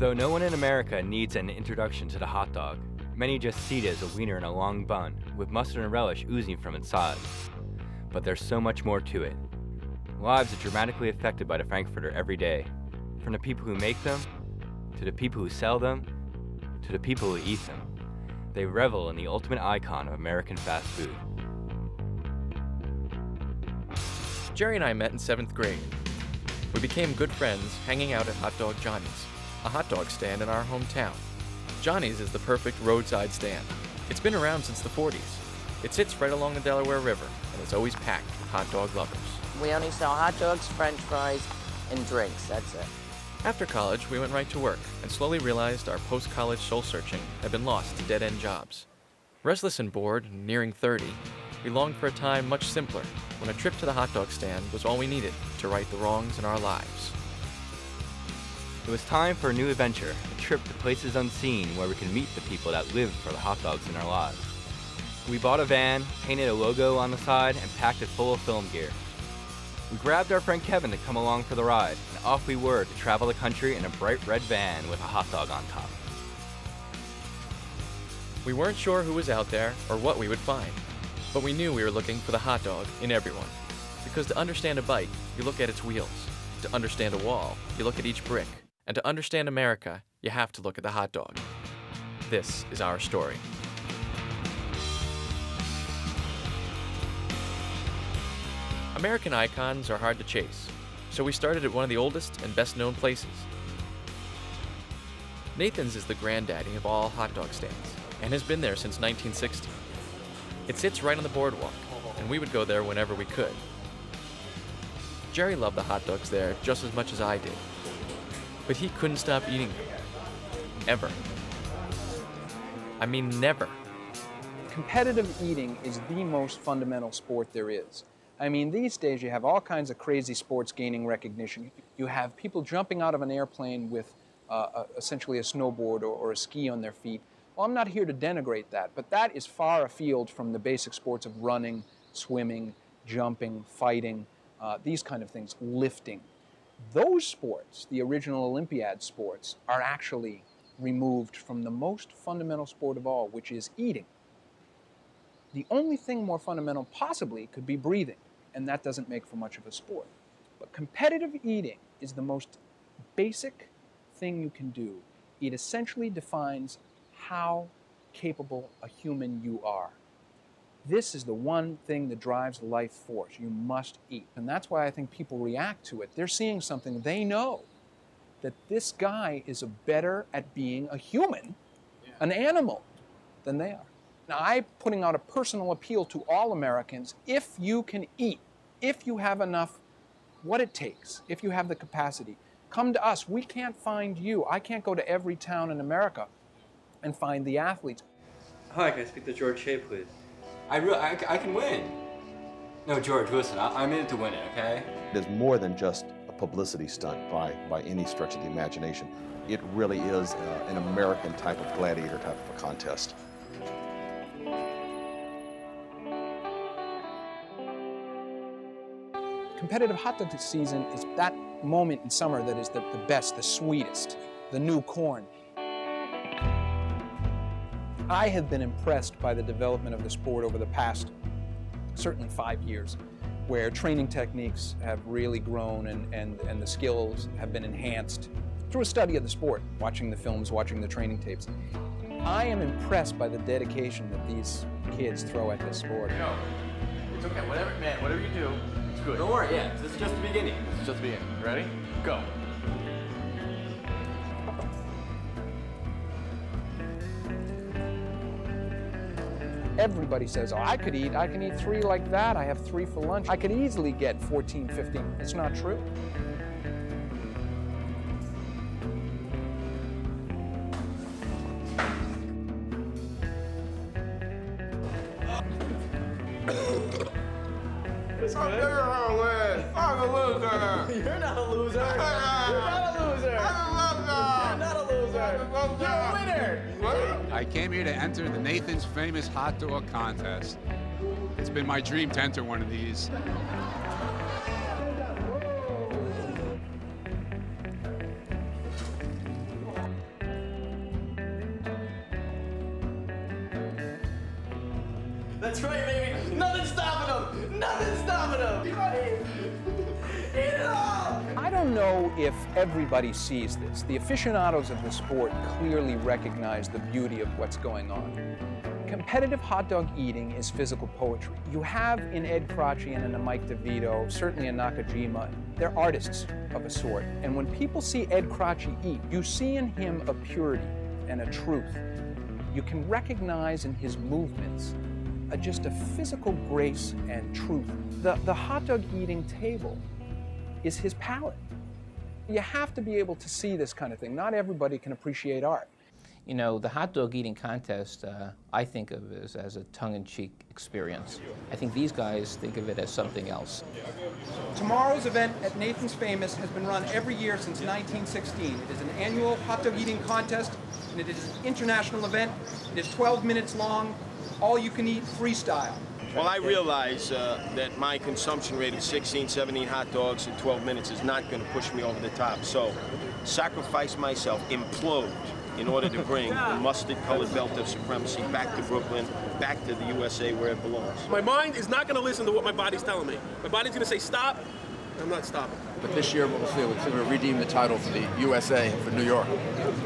Though no one in America needs an introduction to the hot dog, many just see it as a wiener in a long bun, with mustard and relish oozing from its sides. But there's so much more to it. Lives are dramatically affected by the Frankfurter every day, from the people who make them, to the people who sell them, to the people who eat them. They revel in the ultimate icon of American fast food. Jerry and I met in 7th grade. We became good friends hanging out at Hot Dog Johnny's, a hot dog stand in our hometown. Johnny's is the perfect roadside stand. It's been around since the 40s. It sits right along the Delaware River, and it's always packed with hot dog lovers. We only sell hot dogs, french fries, and drinks, that's it. After college, we went right to work and slowly realized our post-college soul-searching had been lost to dead-end jobs. Restless and bored, and nearing 30, we longed for a time much simpler, when a trip to the hot dog stand was all we needed to right the wrongs in our lives. It was time for a new adventure, a trip to places unseen where we can meet the people that live for the hot dogs in our lives. We bought a van, painted a logo on the side, and packed it full of film gear. We grabbed our friend Kevin to come along for the ride, and off we were to travel the country in a bright red van with a hot dog on top. We weren't sure who was out there or what we would find, but we knew we were looking for the hot dog in everyone. Because to understand a bike, you look at its wheels. To understand a wall, you look at each brick. And to understand America, you have to look at the hot dog. This is our story. American icons are hard to chase, so we started at one of the oldest and best-known places. Nathan's is the granddaddy of all hot dog stands, and has been there since 1960. It sits right on the boardwalk, and we would go there whenever we could. Jerry loved the hot dogs there just as much as I did, but he couldn't stop eating them. Ever. I mean, never. Competitive eating is the most fundamental sport there is. I mean, these days you have all kinds of crazy sports gaining recognition. You have people jumping out of an airplane with essentially a snowboard or a ski on their feet. Well, I'm not here to denigrate that, but that is far afield from the basic sports of running, swimming, jumping, fighting, these kind of things, lifting. Those sports, the original Olympiad sports, are actually removed from the most fundamental sport of all, which is eating. The only thing more fundamental possibly could be breathing, and that doesn't make for much of a sport. But competitive eating is the most basic thing you can do. It essentially defines how capable a human you are. This is the one thing that drives life force. You must eat. And that's why I think people react to it. They're seeing something they know, that this guy is better at being a human, an animal, than they are. Now, I'm putting out a personal appeal to all Americans. If you can eat, if you have enough, what it takes, if you have the capacity, come to us. We can't find you. I can't go to every town in America and find the athletes. Hi, can I speak to George Shea, please? I can win. No, George, listen, I'm in it to win it, okay? It is more than just a publicity stunt by any stretch of the imagination. It really is an American type of gladiator type of a contest. Competitive hot dog season is that moment in summer that is the best, the sweetest, the new corn. I have been impressed by the development of the sport over the past, certainly 5 years, where training techniques have really grown and the skills have been enhanced through a study of the sport, watching the films, watching the training tapes. I am impressed by the dedication that these kids throw at this sport. No, it's okay, whatever you do, it's good. Don't worry, yeah, this is just the beginning. This is just the beginning. Ready? Go. Everybody says, oh, I can eat 3 like that. I have 3 for lunch. I could easily get 14, 15. It's not true. It's good. I'm a loser. You're not a loser. You're not a loser. You're not a loser. You're a winner. I came here to enter the Nathan's famous hot dog contest. It's been my dream to enter one of these. That's right, baby. Nothing's stopping him. Nothing's stopping him. Eat it all. I don't know if everybody sees this. The aficionados of the sport clearly recognize the beauty of what's going on. Competitive hot dog eating is physical poetry. You have in Ed Croce and in a Mike DeVito, certainly in Nakajima, they're artists of a sort. And when people see Ed Croce eat, you see in him a purity and a truth. You can recognize in his movements just a physical grace and truth. The hot dog eating table is his palate. You have to be able to see this kind of thing. Not everybody can appreciate art. You know, the hot dog eating contest, I think of as a tongue-in-cheek experience. I think these guys think of it as something else. Tomorrow's event at Nathan's Famous has been run every year since 1916. It is an annual hot dog eating contest, and it is an international event. It is 12 minutes long, all you can eat freestyle. Well, I realize that my consumption rate of 16, 17 hot dogs in 12 minutes is not going to push me over the top. So, sacrifice myself, implode, in order to bring the mustard-colored belt of supremacy back to Brooklyn, back to the USA where it belongs. My mind is not going to listen to what my body's telling me. My body's going to say stop, and I'm not stopping. But this year, we'll see. We're going to redeem the title for the USA, for New York.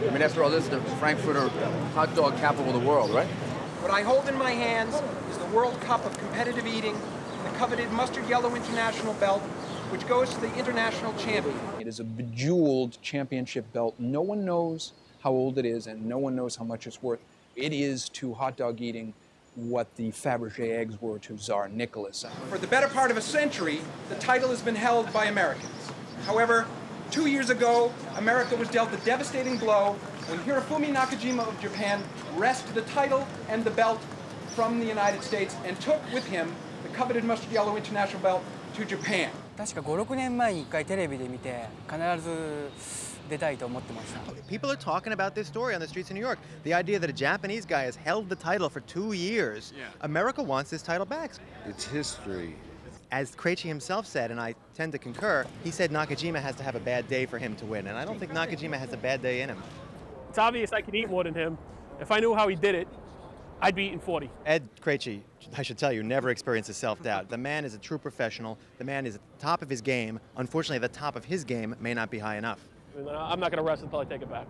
I mean, after all, this is the Frankfurter hot dog capital of the world, right? What I hold in my hands is the World Cup of Competitive Eating, the coveted mustard yellow international belt, which goes to the international champion. It is a bejeweled championship belt. No one knows how old it is, and no one knows how much it's worth. It is to hot dog eating what the Fabergé eggs were to Tsar Nicholas. For the better part of a century, the title has been held by Americans. However, 2 years ago, America was dealt a devastating blow when Hirofumi Nakajima of Japan wrested the title and the belt from the United States and took with him the coveted mustard yellow international belt to Japan. 確か5、6年前に1回テレビで見て必ず出たいと思ってました。 People are talking about this story on the streets of New York. The idea that a Japanese guy has held the title for 2 years. Yeah. America wants this title back. It's history. As Croce himself said, and I tend to concur, he said Nakajima has to have a bad day for him to win, and I don't think Nakajima has a bad day in him. It's obvious I can eat more than him. If I knew how he did it, I'd be eating 40. Ed Croce, I should tell you, never experiences self-doubt. The man is a true professional. The man is at the top of his game. Unfortunately, the top of his game may not be high enough. And I'm not going to rest until I take it back.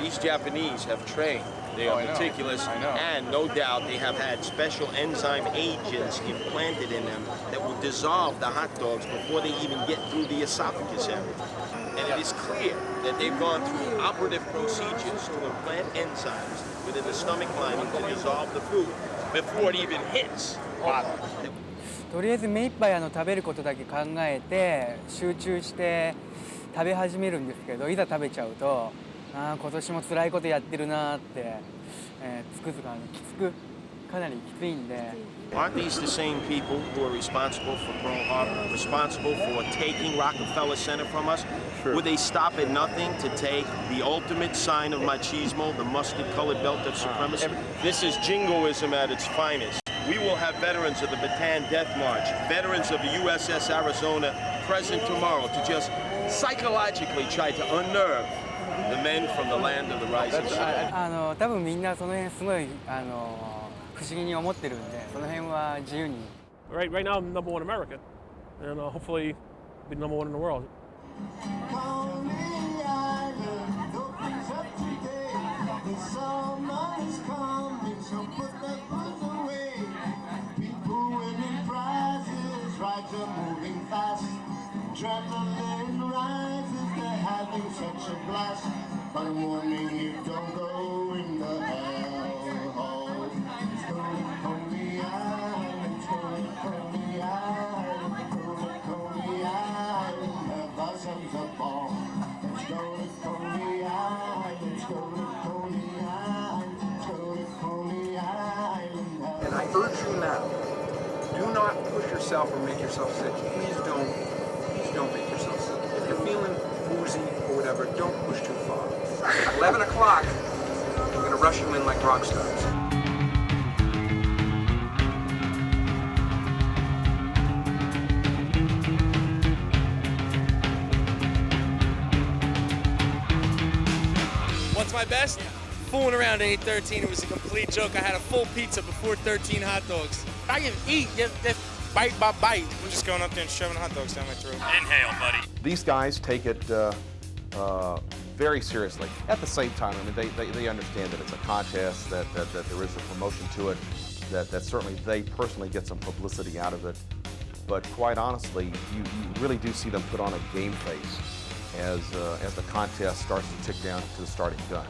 These Japanese have trained. They are meticulous, and no doubt they have had special enzyme agents implanted in them that will dissolve the hot dogs before they even get through the esophagus area. And it is clear that they've gone through operative procedures to implant enzymes within the stomach lining to dissolve the food before it even hits. とりあえず目いっぱい食べることだけ考えて集中して食べ始めるんですけど、いざ食べちゃうと、今年も辛いことやってるなって、つくづくきつくかなりきついんで。Aren't these the same people who are responsible for Pearl Harbor, responsible for taking Rockefeller Center from us? Sure. Would they stop at nothing to take the ultimate sign of machismo, the mustard-colored belt of supremacy? This is jingoism at its finest. We will have veterans of the Bataan Death March, veterans of the USS Arizona present tomorrow to just psychologically try to unnerve the men from the land of the rising sun. 多分みんなその辺すごい不思議に思ってるんで、その辺は自由に。Right now, I'm number one in America, and hopefully, be number one in the world. Adrenaline rises, they're having such a blast. But warning, you don't go in the hellhole. It's gonna Coney Island, it's gonna Coney Island, it's gonna Coney Island. Have ourselves a ball. Let's go to Coney Island, let's go to Coney Island, let's go to Coney Island. And I urge you now, do not push yourself or make yourself sick. Please don't make yourself sick. If you're feeling woozy or whatever, don't push too far. At 11 o'clock, we're going to rush you in like rock stars. What's my best? fooling around at 8:13. It was a complete joke. I had a full pizza before 13 hot dogs. I can eat just bite by bite. I'm just going up there and shoving hot dogs down my throat. Inhale, buddy. These guys take it very seriously. At the same time, I mean, they understand that it's a contest, that there is a promotion to it, that certainly they personally get some publicity out of it. But quite honestly, you really do see them put on a game face as the contest starts to tick down to the starting gun.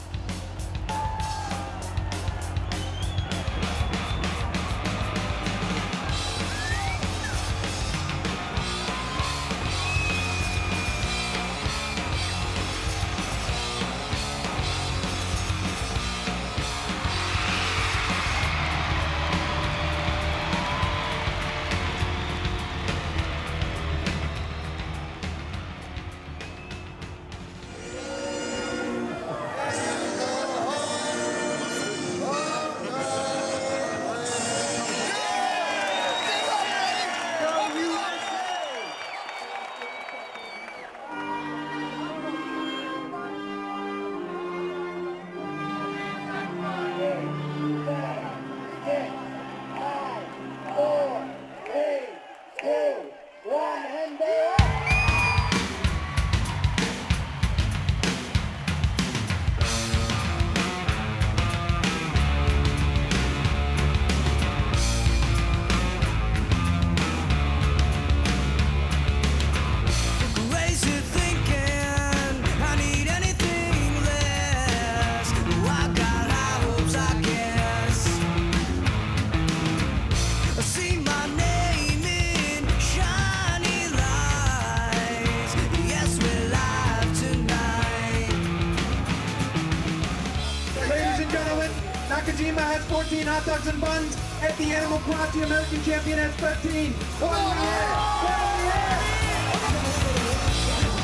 has 14 hot dogs and buns. At the Animal Cross, the American champion has 13.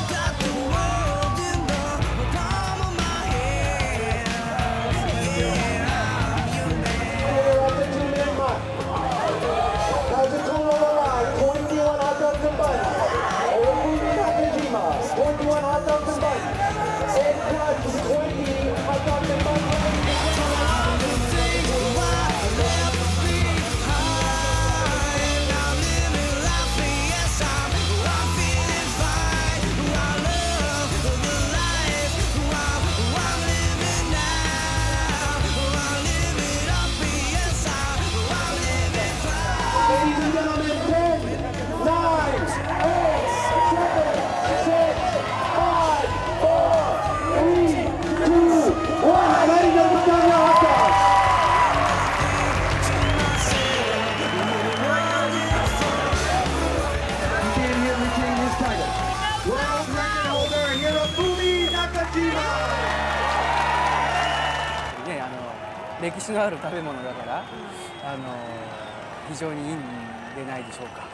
Got the world in the palm of my hand. Yeah, you man. 2-minute mark. As a total of 21 hot dogs and buns. Nakajima, 21 hot dogs and buns. And Crutch, 20 hot dogs and buns.ね、歴史のある食べ物だから非常にいいんでないでしょうか。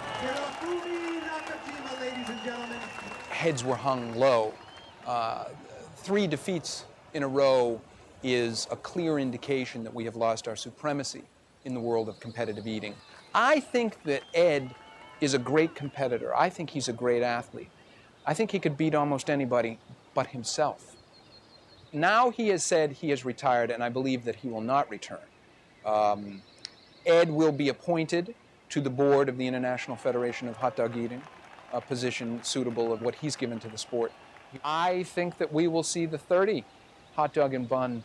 Heads were hung low. 3 defeats in a row is a clear indication that we have lost our supremacy in the world of competitive eating. I think that Ed is a great competitor. I think he's a great athlete. I think he could beat almost anybody but himself. Now he has said he is retired, and I believe that he will not return. Ed will be appointed to the board of the International Federation of Hot Dog Eating, a position suitable of what he's given to the sport. I think that we will see the 30 hot dog and bun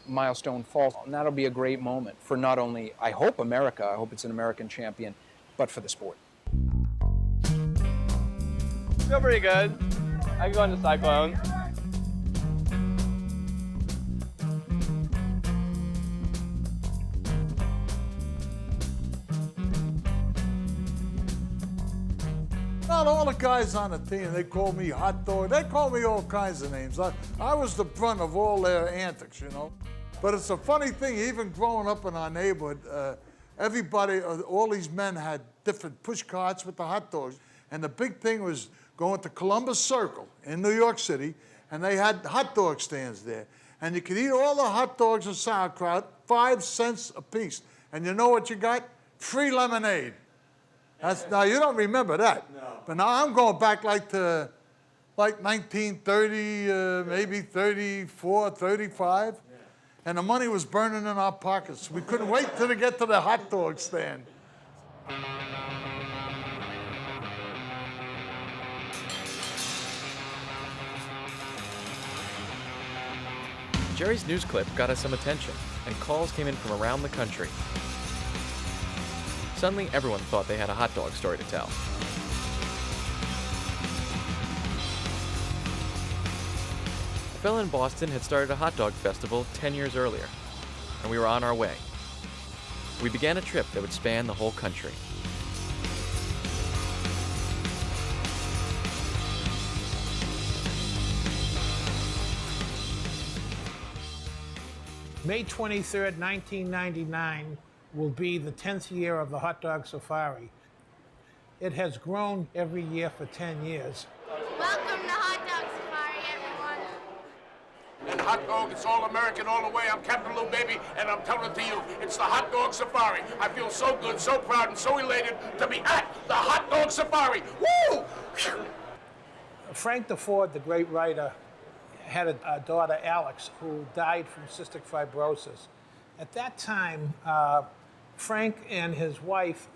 milestone fall, and that'll be a great moment for not only, I hope, America, I hope it's an American champion, but for the sport. Feel pretty good. I can go into Cyclone. Not all the guys on the team, they call me hot dog. They call me all kinds of names. I was the brunt of all their antics, you know. But it's a funny thing, even growing up in our neighborhood, everybody, all these men had different push carts with the hot dogs. And the big thing was going to Columbus Circle in New York City, and they had hot dog stands there. And you could eat all the hot dogs and sauerkraut, 5 cents a piece. And you know what you got? Free lemonade. Now, you don't remember that. No. But now I'm going back like to like 1930, maybe 34, 35. And the money was burning in our pockets. We couldn't wait till to get to the hot dog stand. Jerry's news clip got us some attention, and calls came in from around the country. Suddenly, everyone thought they had a hot dog story to tell. A fellow in Boston had started a hot dog festival 10 years earlier, and we were on our way. We began a trip that would span the whole country. May 23rd, 1999 will be the 10th year of the hot dog safari. It has grown every year for 10 years. Welcome to Hot Dog Safari, everyone. And hot dog, it's all American all the way. I'm Captain Lou Baby, and I'm telling it to you, it's the hot dog safari. I feel so good, so proud, and so elated to be at the hot dog safari. Woo! Frank DeFord, the great writer, had a daughter, Alex, who died from cystic fibrosis. At that time, Frank and his wife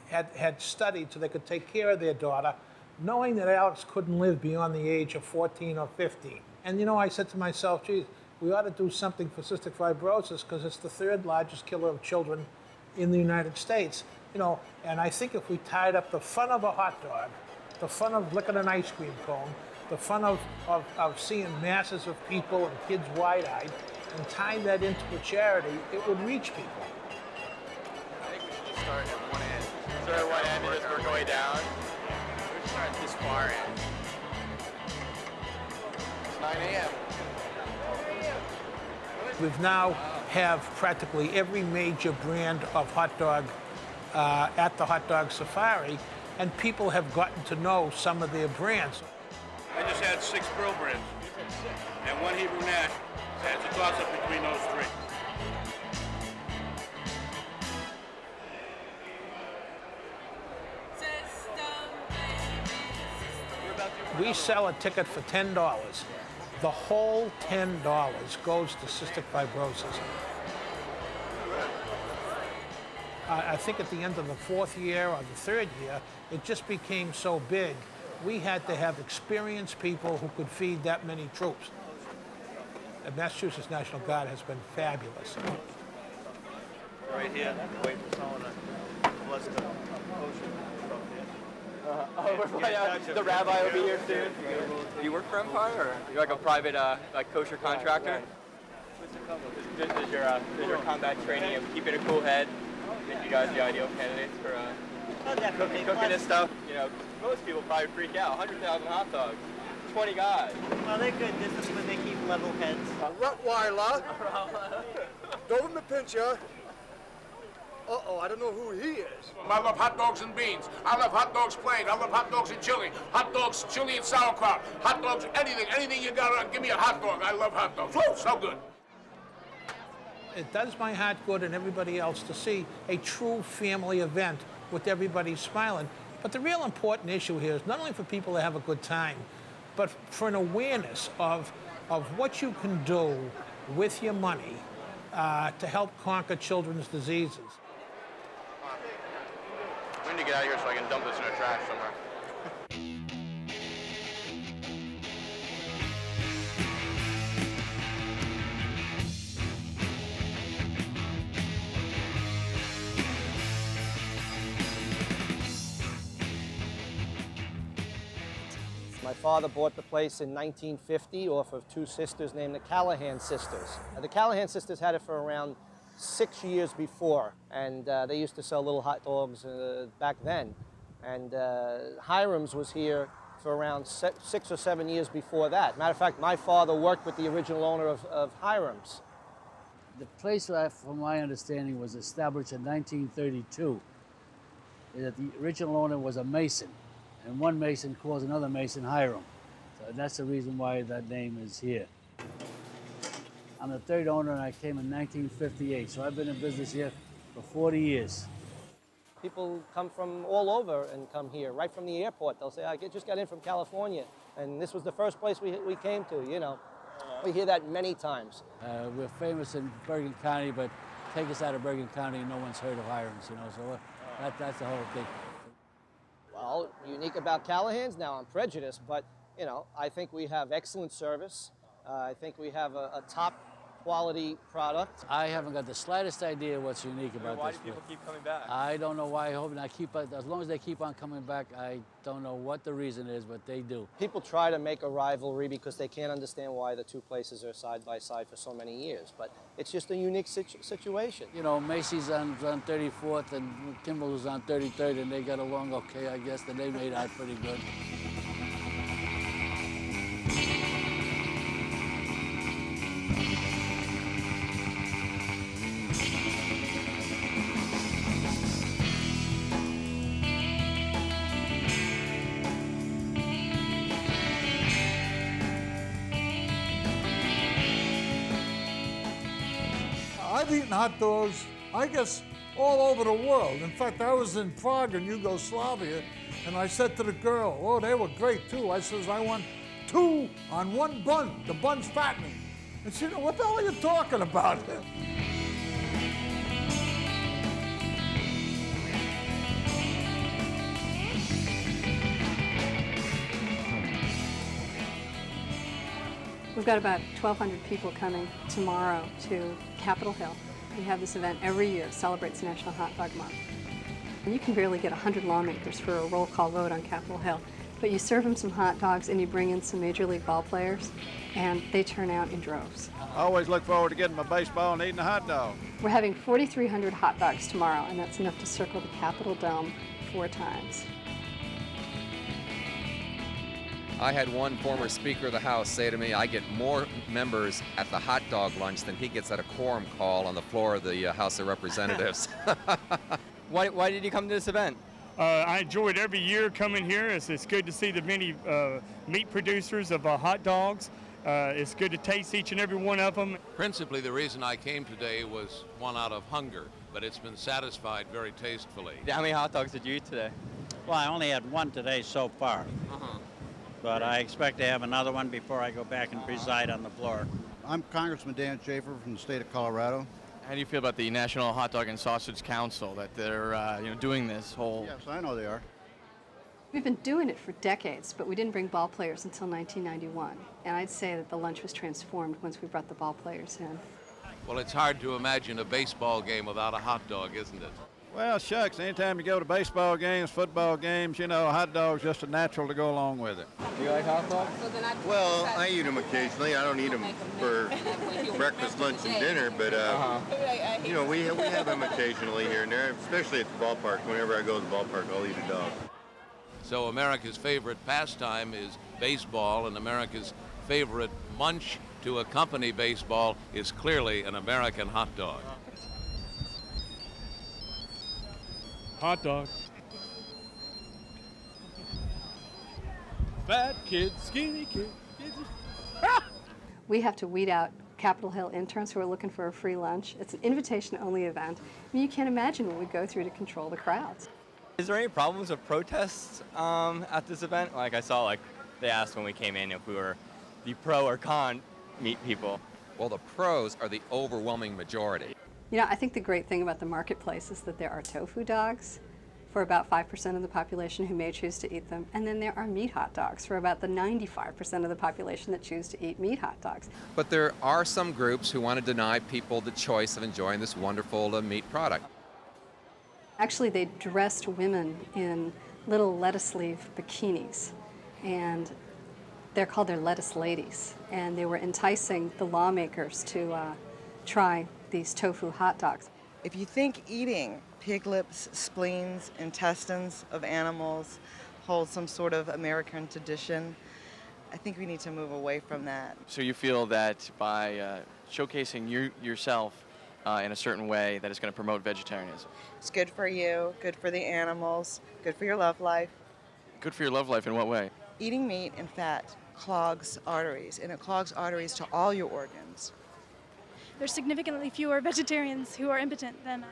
had studied so they could take care of their daughter, knowing that Alex couldn't live beyond the age of 14 or 15. And you know, I said to myself, geez, we ought to do something for cystic fibrosis because it's the third largest killer of children in the United States. You know, and I think if we tied up the fun of a hot dog, the fun of licking an ice cream cone, the fun of seeing masses of people and kids wide-eyed, and tying that into a charity, it would reach people. I think we should just start at one end. Start at one end and just work our way down. We should start at this far end. It's 9 a.m. We've now have practically every major brand of hot dog at the Hot Dog Safari, and people have gotten to know some of their brands. I just had 6 grill brands and 1 Hebrew Nash. So it's a toss-up between those 3. We sell a ticket for $10. The whole $10 goes to cystic fibrosis. I think at the end of the 4th year or the 3rd year, it just became so big, we had to have experienced people who could feed that many troops. The Massachusetts National Guard has been fabulous. Right here, wait for someone to bless the kosher. The rabbi will be here soon. Do you work for Empire, or you're like a private like kosher contractor? This is your combat training of keeping a cool head. I think you guys are the ideal candidates for cooking this stuff. You know, most people probably freak out. 100,000 hot dogs, 20 guys. Well, they're good. This is when they keep level heads. Rottweiler. Don't the pincher. Uh-oh, I don't know who he is. I love hot dogs and beans. I love hot dogs plain. I love hot dogs and chili. Hot dogs, chili and sauerkraut. Hot dogs, anything you got, give me a hot dog. I love hot dogs. Woo, so good. It does my heart good and everybody else to see a true family event with everybody smiling. But the real important issue here is not only for people to have a good time, but for an awareness of what you can do with your money to help conquer children's diseases. We need to get out of here so I can dump this in the trash somewhere. My father bought the place in 1950 off of 2 sisters named the Callahan sisters. The Callahan sisters had it for around 6 years before, and they used to sell little hot dogs back then. And Hiram's was here for around 6 or 7 years before that. Matter of fact, my father worked with the original owner of Hiram's. The place, from my understanding, was established in 1932. That the original owner was a Mason, and one Mason calls another Mason Hiram. So that's the reason why that name is here. I'm the 3rd owner, and I came in 1958, so I've been in business here for 40 years. People come from all over and come here, right from the airport. They'll say, I just got in from California, And this was the first place we came to, you know. We hear that many times. We're famous in Bergen County, but take us out of Bergen County, no one's heard of Hiram's, you know, so that's the whole thing. Well, unique about Callahan's, now I'm prejudiced, but, you know, I think we have excellent service. I think we have a top quality product. I haven't got the slightest idea what's unique about Why this. do people keep coming back? I don't know why. I hope not as long as they keep on coming back, I don't know what the reason is, but they do. People try to make a rivalry because they can't understand why the two places are side by side for so many years, but it's just a unique situation. You know, Macy's on 34th and Kimball's on 33rd, and they got along okay, I guess, and they made out pretty good. I've eaten hot dogs, I guess, all over the world. In fact, I was in Prague in Yugoslavia, and I said to the girl, oh, they were great too. I says, I want 2 on 1 bun. The bun's fattening. And she said, what the hell are you talking about? We've got about 1,200 people coming tomorrow to Capitol Hill. We have this event every year. It celebrates National Hot Dog Month. And you can barely get 100 lawmakers for a roll call vote on Capitol Hill. But you serve them some hot dogs and you bring in some Major League ball players, and they turn out in droves. I always look forward to getting my baseball and eating a hot dog. We're having 4,300 hot dogs tomorrow, and that's enough to circle the Capitol Dome 4 times. I had one former Speaker of the House say to me, I get more members at the hot dog lunch than he gets at a quorum call on the floor of the House of Representatives. Why did you come to this event? I enjoy it every year coming here. It's good to see the many meat producers of hot dogs. It's good to taste each and every one of them. Principally, the reason I came today was one out of hunger, but it's been satisfied very tastefully. How many hot dogs did you eat today? Well, I only had 1 today so far. But I expect to have another one before I go back and preside on the floor. I'm Congressman Dan Schaefer from the state of Colorado. How do you feel about the National Hot Dog and Sausage Council, that they're doing this whole... Yes, I know they are. We've been doing it for decades, but we didn't bring ball players until 1991. And I'd say that the lunch was transformed once we brought the ball players in. Well, it's hard to imagine a baseball game without a hot dog, isn't it? Well, shucks, anytime you go to baseball games, football games, a hot dog's just a natural to go along with it. Do you like hot dogs? Well, I eat them occasionally. I don't eat them for breakfast, lunch, and dinner, but, we have them occasionally here and there, especially at the ballpark. Whenever I go to the ballpark, I'll eat a dog. So America's favorite pastime is baseball, and America's favorite munch to accompany baseball is clearly an American hot dog. Hot dog. Fat kid, skinny kid. We have to weed out Capitol Hill interns who are looking for a free lunch. It's an invitation-only event. I mean, you can't imagine what we go through to control the crowds. Is there any problems of protests at this event? Like I saw, they asked when we came in if we were the pro or con meat people. Well, the pros are the overwhelming majority. You know, I think the great thing about the marketplace is that there are tofu dogs for about 5% of the population who may choose to eat them, and then there are meat hot dogs for about the 95% of the population that choose to eat meat hot dogs. But there are some groups who want to deny people the choice of enjoying this wonderful meat product. Actually, they dressed women in little lettuce leaf bikinis, and they're called their lettuce ladies, and they were enticing the lawmakers to try these tofu hot dogs. If you think eating pig lips, spleens, intestines of animals holds some sort of American tradition, I think we need to move away from that. So you feel that by showcasing yourself in a certain way that is going to promote vegetarianism? It's good for you, good for the animals, good for your love life. Good for your love life in what way? Eating meat and fat clogs arteries, and it clogs arteries to all your organs. There's significantly fewer vegetarians who are impotent than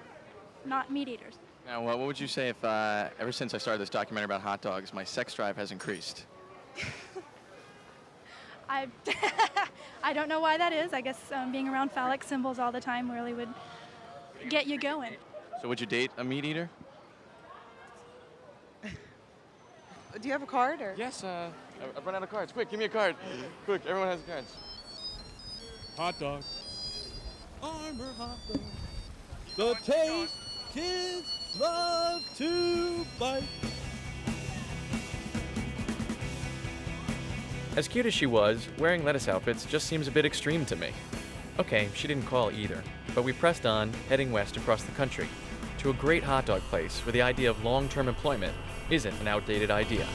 not meat eaters. Now, what would you say if, ever since I started this documentary about hot dogs, my sex drive has increased? I I don't know why that is. I guess being around phallic symbols all the time really would get you going. So would you date a meat eater? Do you have a card or? Yes, I've run out of cards. Quick, give me a card. Quick, everyone has cards. Hot dog. Armor hot dog. The taste kids love to bite. As cute as she was, wearing lettuce outfits just seems a bit extreme to me. Okay, she didn't call either, but we pressed on, heading west across the country, to a great hot dog place where the idea of long-term employment isn't an outdated idea.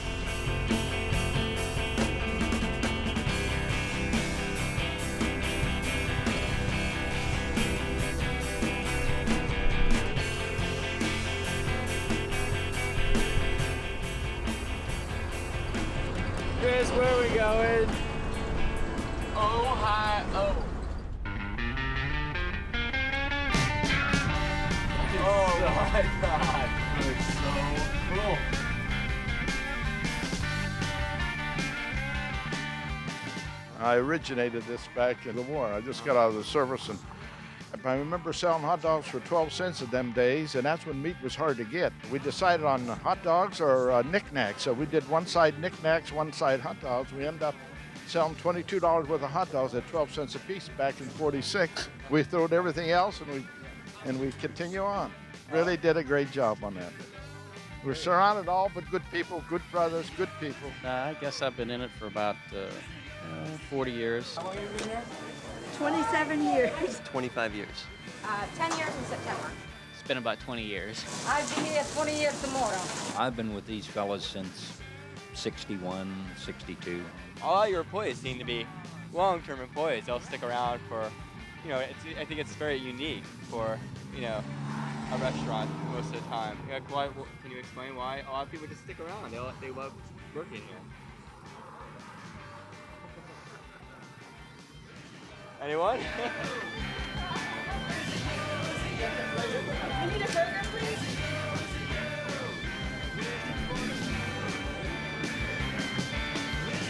Chris, where are we going? Ohio. Oh my God. It's so cool. I originated this back in the war. I just got out of the service, and I remember selling hot dogs for 12 cents in them days, and that's when meat was hard to get. We decided on hot dogs or knickknacks, so we did one side knickknacks, one side hot dogs. We ended up selling $22 worth of hot dogs at 12 cents a piece back in '46. We threw out everything else, and we continue on. Really did a great job on that. We're surrounded all but good people, good brothers, good people. I guess I've been in it for about 40 years. How long have you been here? 27 years. 25 years. 10 years in September. It's been about 20 years. I'll be here 20 years tomorrow. I've been with these fellas since 61, 62. All your employees seem to be long-term employees. They'll stick around for, I think it's very unique for, a restaurant most of the time. Can you explain why a lot of people just stick around? They love working here. Anyone? You need a burger, please?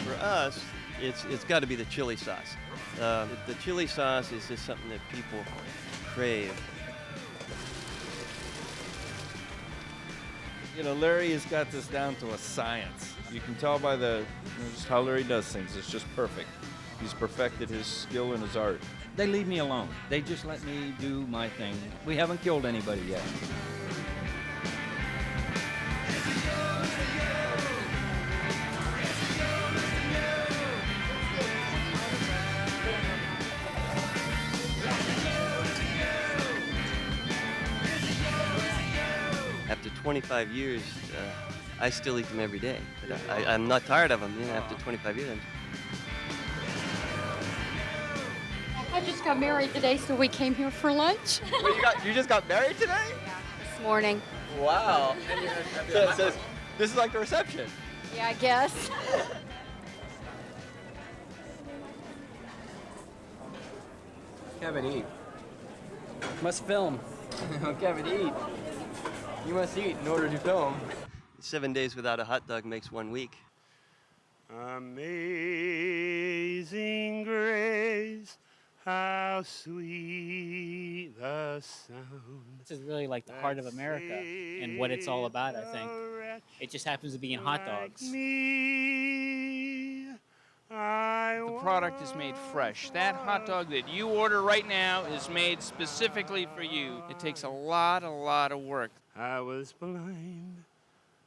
For us, it's got to be the chili sauce. The chili sauce is just something that people crave. Larry has got this down to a science. You can tell by just how Larry does things. It's just perfect. He's perfected his skill and his art. They leave me alone. They just let me do my thing. We haven't killed anybody yet. After 25 years, I still eat them every day. But I'm not tired of them. After 25 years. I just got married today, so we came here for lunch. Wait, you just got married today? Yeah, this morning. Wow. So this is like the reception. Yeah, I guess. Kevin, eat. Must film. Kevin, eat. You must eat in order to film. 7 days without a hot dog makes 1 week. Amazing grace, how sweet the sound. This is really like the heart of America and what it's all about, I think. It just happens to be in hot dogs. The product is made fresh. That hot dog that you order right now is made specifically for you. It takes a lot of work. I was blind,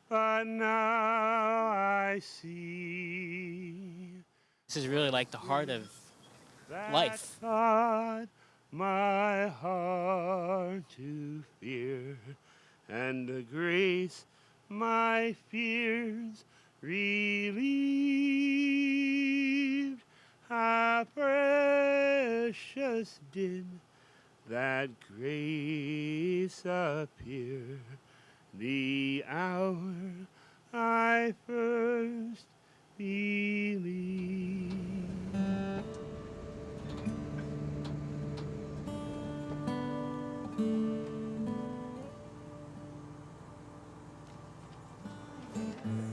but now I see. This is really like the heart of life. Taught my heart to fear, and the grace my fears relieved. How precious did that grace appear the hour I first believed.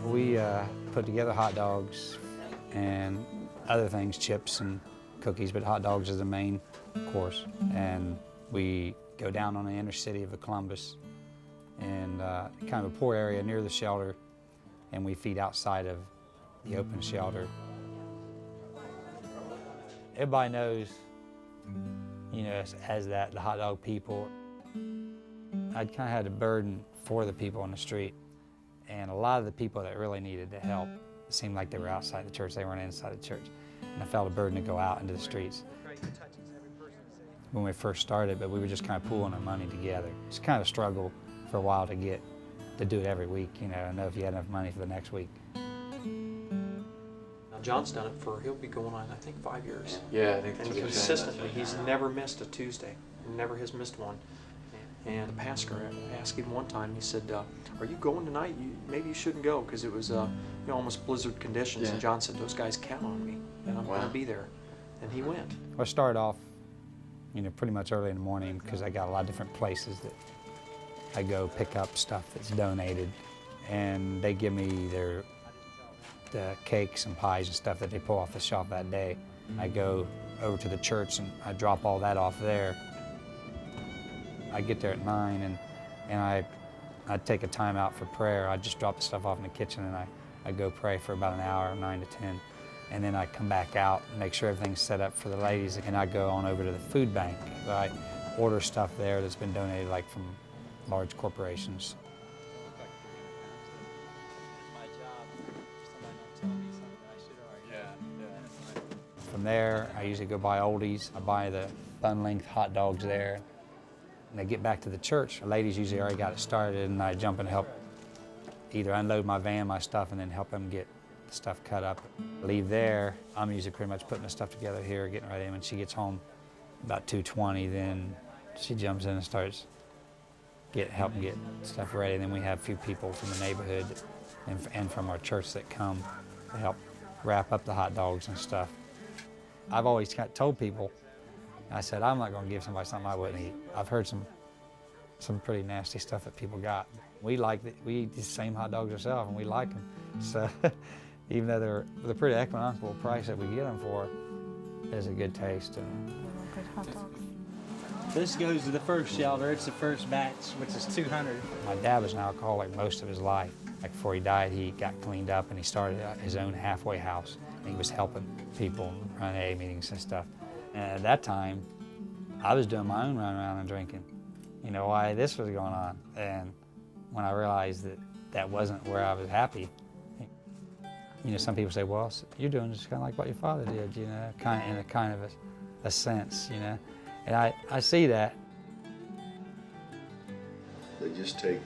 We put together hot dogs, and other things, chips and cookies, but hot dogs is the main course. And we go down on the inner city of Columbus and kind of a poor area near the shelter, and we feed outside of the open shelter. Everybody knows, you know, as that, the hot dog people. I kind of had a burden for the people on the street, and a lot of the people that really needed the help, it seemed like they were outside the church, they weren't inside the church. And I felt a burden to go out into the streets. When we first started, but we were just kind of pooling our money together. It's kind of a struggle for a while to do it every week, you know, I know if you had enough money for the next week. Now John's done it he'll be going on, I think, 5 years. Yeah, I think and consistently, he's never missed a Tuesday, never has missed one. And the pastor asked him one time, he said, are you going tonight? Maybe you shouldn't go, because it was you know, almost blizzard conditions. Yeah. And John said, those guys count on me, and I'm going to be there. And he went. I started off, you know, pretty much early in the morning, because I got a lot of different places that I go pick up stuff that's donated, and they give me the cakes and pies and stuff that they pull off the shelf that day. I go over to the church and I drop all that off there. I get there at 9 and I take a time out for prayer. I just drop the stuff off in the kitchen and I go pray for about an hour, 9 to 10. And then I come back out and make sure everything's set up for the ladies, and I go on over to the food bank. I order stuff there that's been donated, like from large corporations. From there, I usually go buy oldies. I buy the bun-length hot dogs there. And I get back to the church. The ladies usually already got it started, and I jump and help either unload my van, my stuff, and then help them get the stuff cut up. Leave there, I'm usually pretty much putting the stuff together here, getting ready. When she gets home about 2:20, then she jumps in and starts helping get stuff ready. And then we have a few people from the neighborhood and from our church that come to help wrap up the hot dogs and stuff. I've always told people, I said, I'm not going to give somebody something I wouldn't eat. I've heard some pretty nasty stuff that people got. We eat the same hot dogs ourselves, and we like them. So even though they're pretty economical price that we get them for, there's a good taste. Good hot dogs. This goes to the first shelter. It's the first batch, which is 200. My dad was an alcoholic most of his life. Like before he died, he got cleaned up and he started his own halfway house. And he was helping people run AA meetings and stuff. And at that time, I was doing my own run around and drinking. You know, why this was going on. And when I realized that that wasn't where I was happy, you know, some people say, well, you're doing just kind of like what your father did, you know, in a kind of a sense, you know. And I see that. They just take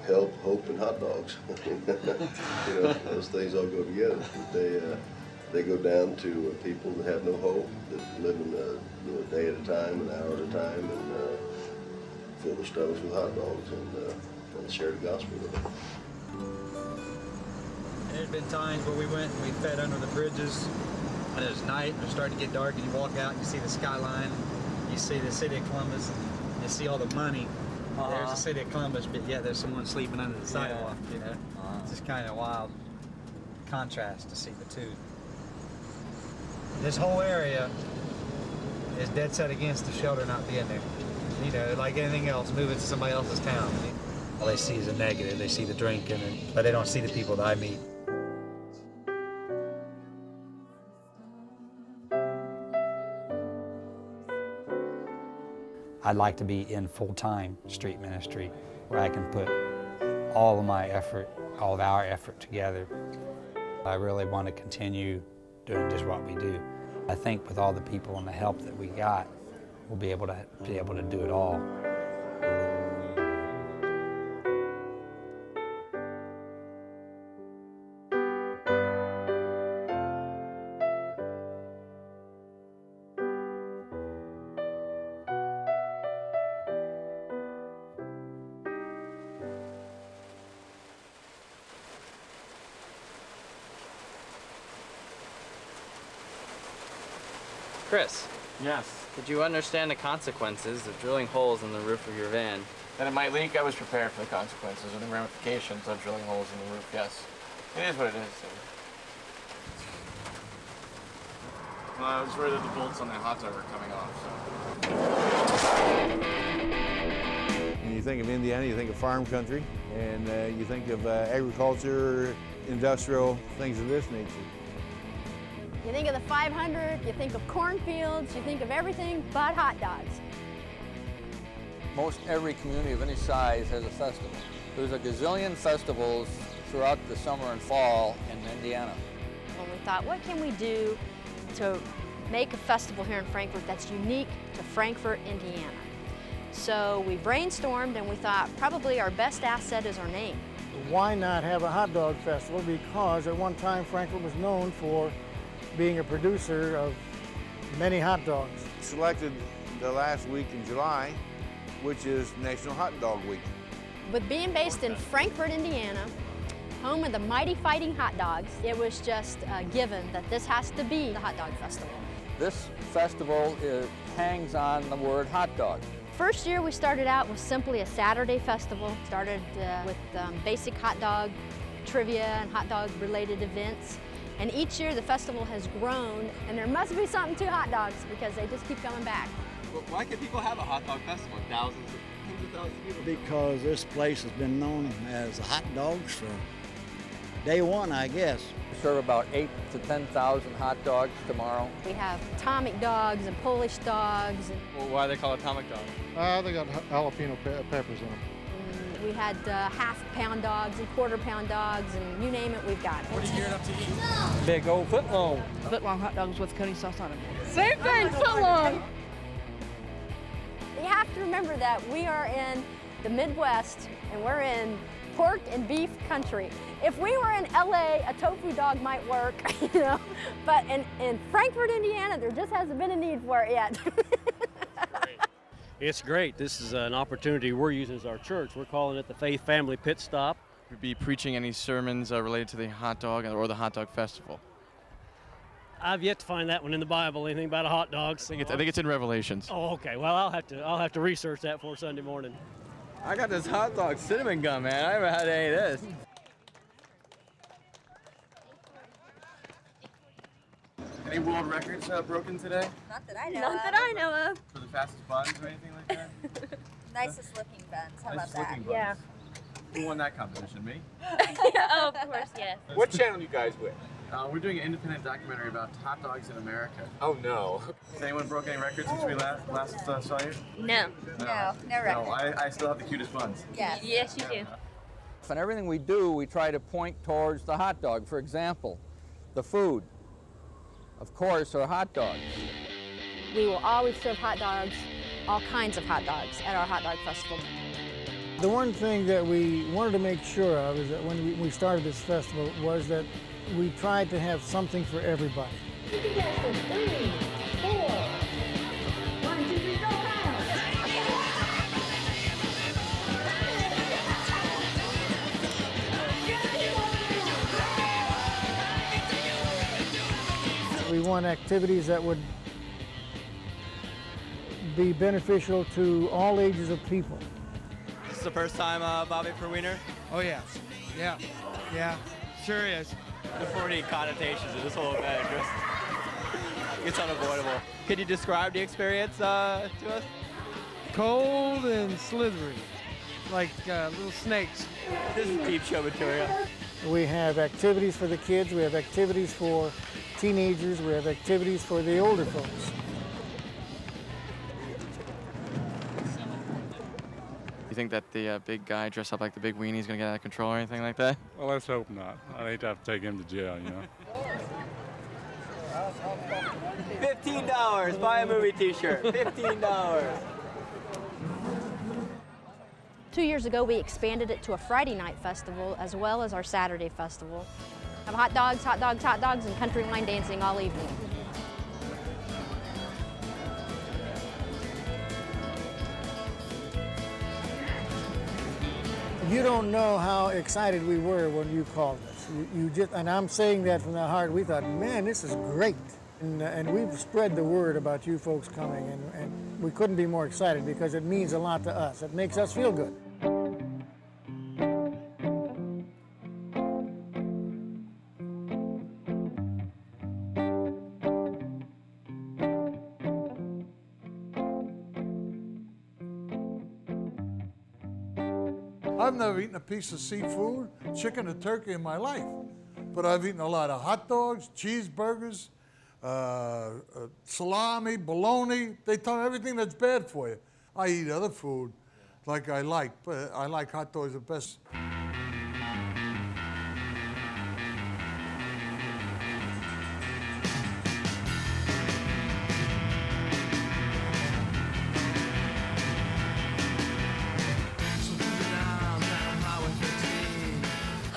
help, hope, and hot dogs. You know, those things all go together. They go down to people that have no hope, that live in a day at a time, an hour at a time, and fill their stomachs with hot dogs and share the gospel with them. And there's been times where we went and we fed under the bridges, and it was night, and it started to get dark, and you walk out and you see the skyline, you see the city of Columbus, and you see all the money. There's the city of Columbus, but yet there's someone sleeping under the sidewalk, you know? It's just kind of wild contrast to see the two. This whole area is dead set against the shelter not being there. You know, like anything else, moving to somebody else's town. All they see is a negative. They see the drinking, but they don't see the people that I meet. I'd like to be in full-time street ministry where I can put all of my effort, all of our effort together. I really want to continue doing just what we do. I think with all the people and the help that we got, we'll be able to do it all. Chris. Yes. Did you understand the consequences of drilling holes in the roof of your van? That it might leak, I was prepared for the consequences and the ramifications of drilling holes in the roof, yes. It is what it is. Well, I was worried that the bolts on that hot dog were coming off. When you think of Indiana, you think of farm country, and you think of agriculture, industrial, things of this nature. You think of the 500, you think of cornfields, you think of everything but hot dogs. Most every community of any size has a festival. There's a gazillion festivals throughout the summer and fall in Indiana. When we thought, what can we do to make a festival here in Frankfort that's unique to Frankfort, Indiana? So we brainstormed and we thought probably our best asset is our name. Why not have a hot dog festival? Because at one time Frankfort was known for being a producer of many hot dogs. Selected the last week in July, which is National Hot Dog Week. With being based in Frankfort, Indiana, home of the mighty fighting hot dogs, it was just a given that this has to be the hot dog festival. This festival hangs on the word hot dog. First year we started out with simply a Saturday festival. Started with basic hot dog trivia and hot dog related events. And each year the festival has grown, and there must be something to hot dogs because they just keep coming back. Well, why can people have a hot dog festival? Tens of thousands of people. Because this place has been known as hot dogs from day one, I guess. We serve about 8,000 to 10,000 hot dogs tomorrow. We have atomic dogs and Polish dogs. Well, why do they call it atomic dog? They got jalapeno peppers in them. We had half-pound dogs and quarter-pound dogs, and you name it, we've got it. What are you gearing up to eat? Big old footlong. Footlong hot dogs with cutting sauce on them. Same thing, footlong. You have to remember that we are in the Midwest, and we're in pork and beef country. If we were in LA, a tofu dog might work, you know, but in Frankfort, Indiana, there just hasn't been a need for it yet. It's great. This is an opportunity we're using as our church. We're calling it the Faith Family Pit Stop. Would be preaching any sermons related to the hot dog or the hot dog festival? I've yet to find that one in the Bible, anything about a hot dog. I think it's in Revelations. Oh, okay. Well, I'll have to research that for Sunday morning. I got this hot dog cinnamon gum, man. I haven't had any of this. Any world records broken today? Not that I know Not of. that I know of. For the fastest buns or anything like that? Nicest looking buns. How Nicest about looking that? buns. Who won that competition? Me? Oh, of course, yes. What channel you guys with? We're doing an independent documentary about hot dogs in America. Oh no! Has anyone broke any records since we last saw you? No. No record. No, I still have the cutest buns. Yes. Yes, you do. In everything we do, we try to point towards the hot dog. For example, the food, of course, are hot dogs. We will always serve hot dogs, all kinds of hot dogs, at our hot dog festival. The one thing that we wanted to make sure of is that when we started this festival was that we tried to have something for everybody. 3, 4, 1, 2, 3, go, We want activities that would be beneficial to all ages of people. This is the first time bobbing for wiener? Oh yeah, yeah, sure is. The 40 connotations of this whole event, it's unavoidable. Could you describe the experience to us? Cold and slithery, like little snakes. This is deep show material. We have activities for the kids, we have activities for teenagers, we have activities for the older folks. You think that the big guy dressed up like the big weenie is going to get out of control or anything like that? Well, let's hope not. I'd hate to have to take him to jail, you know. $15, buy a movie t-shirt, $15. 2 years ago, we expanded it to a Friday night festival as well as our Saturday festival. Have hot dogs, hot dogs, hot dogs, and country line dancing all evening. You don't know how excited we were when you called us. You just, and I'm saying that from the heart. We thought, man, this is great. And we've spread the word about you folks coming, and we couldn't be more excited because it means a lot to us. It makes us feel good. I've never eaten a piece of seafood, chicken or turkey in my life. But I've eaten a lot of hot dogs, cheeseburgers, salami, bologna. They tell me everything that's bad for you. I eat other food like I like, but I like hot dogs the best.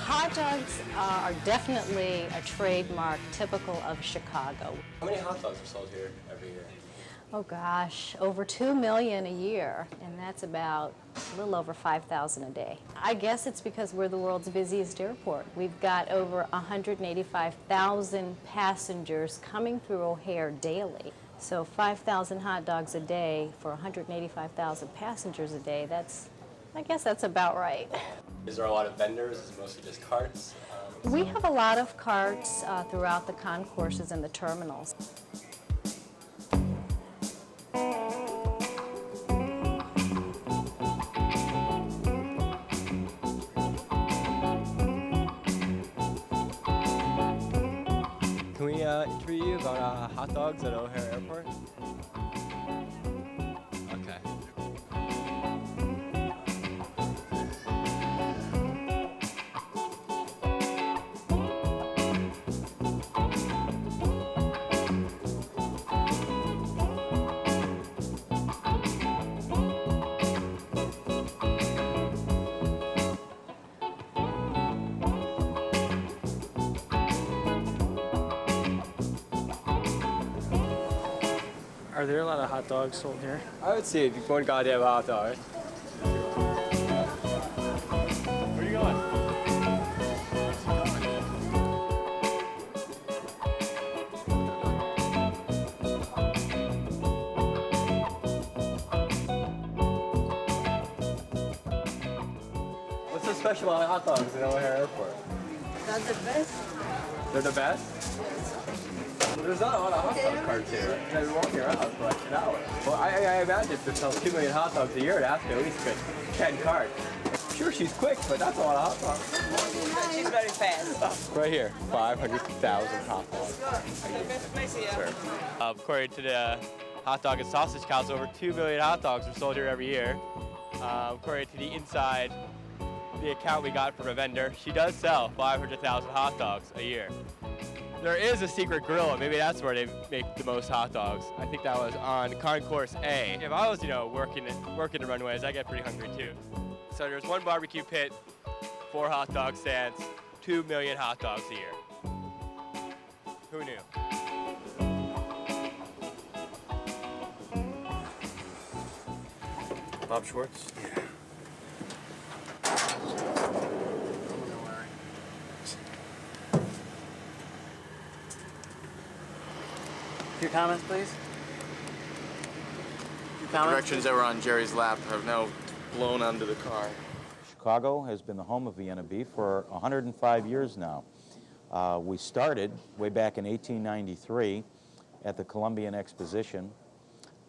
Hot dogs are definitely a trademark typical of Chicago. How many hot dogs are sold here every year? Oh gosh, over 2 million a year, and that's about a little over 5,000 a day. I guess it's because we're the world's busiest airport. We've got over 185,000 passengers coming through O'Hare daily. So 5,000 hot dogs a day for 185,000 passengers a day, I guess that's about right. Is there a lot of vendors? Is it mostly just carts? We have a lot of carts throughout the concourses and the terminals. Can we interview you about hot dogs at O'Hare Airport? Okay. Are there a lot of hot dogs sold here? I would see one goddamn hot dog. Where are you going? What's so special about hot dogs at O'Hare Airport? They're the best. They're the best? There's not a lot of hot dog carts here. I've been walking around for like an hour. Well, I imagine if it sells 2 million hot dogs a year, it has to at least get 10 carts. Sure, she's quick, but that's a lot of hot dogs. She's very fast. Right here, 500,000 hot dogs. Sure. According to the Hot Dog and Sausage Council, over 2 million hot dogs are sold here every year. According to the inside, the account we got from a vendor, she does sell 500,000 hot dogs a year. There is a secret grill, and maybe that's where they make the most hot dogs. I think that was on Concourse A. If I was, working the runways, I get pretty hungry too. So there's one barbecue pit, 4 hot dog stands, 2 million hot dogs a year. Who knew? Bob Schwartz? Yeah. Your comments, please. The directions that were on Jerry's lap have now blown onto the car. Chicago has been the home of Vienna beef for 105 years now. We started way back in 1893 at the Columbian Exposition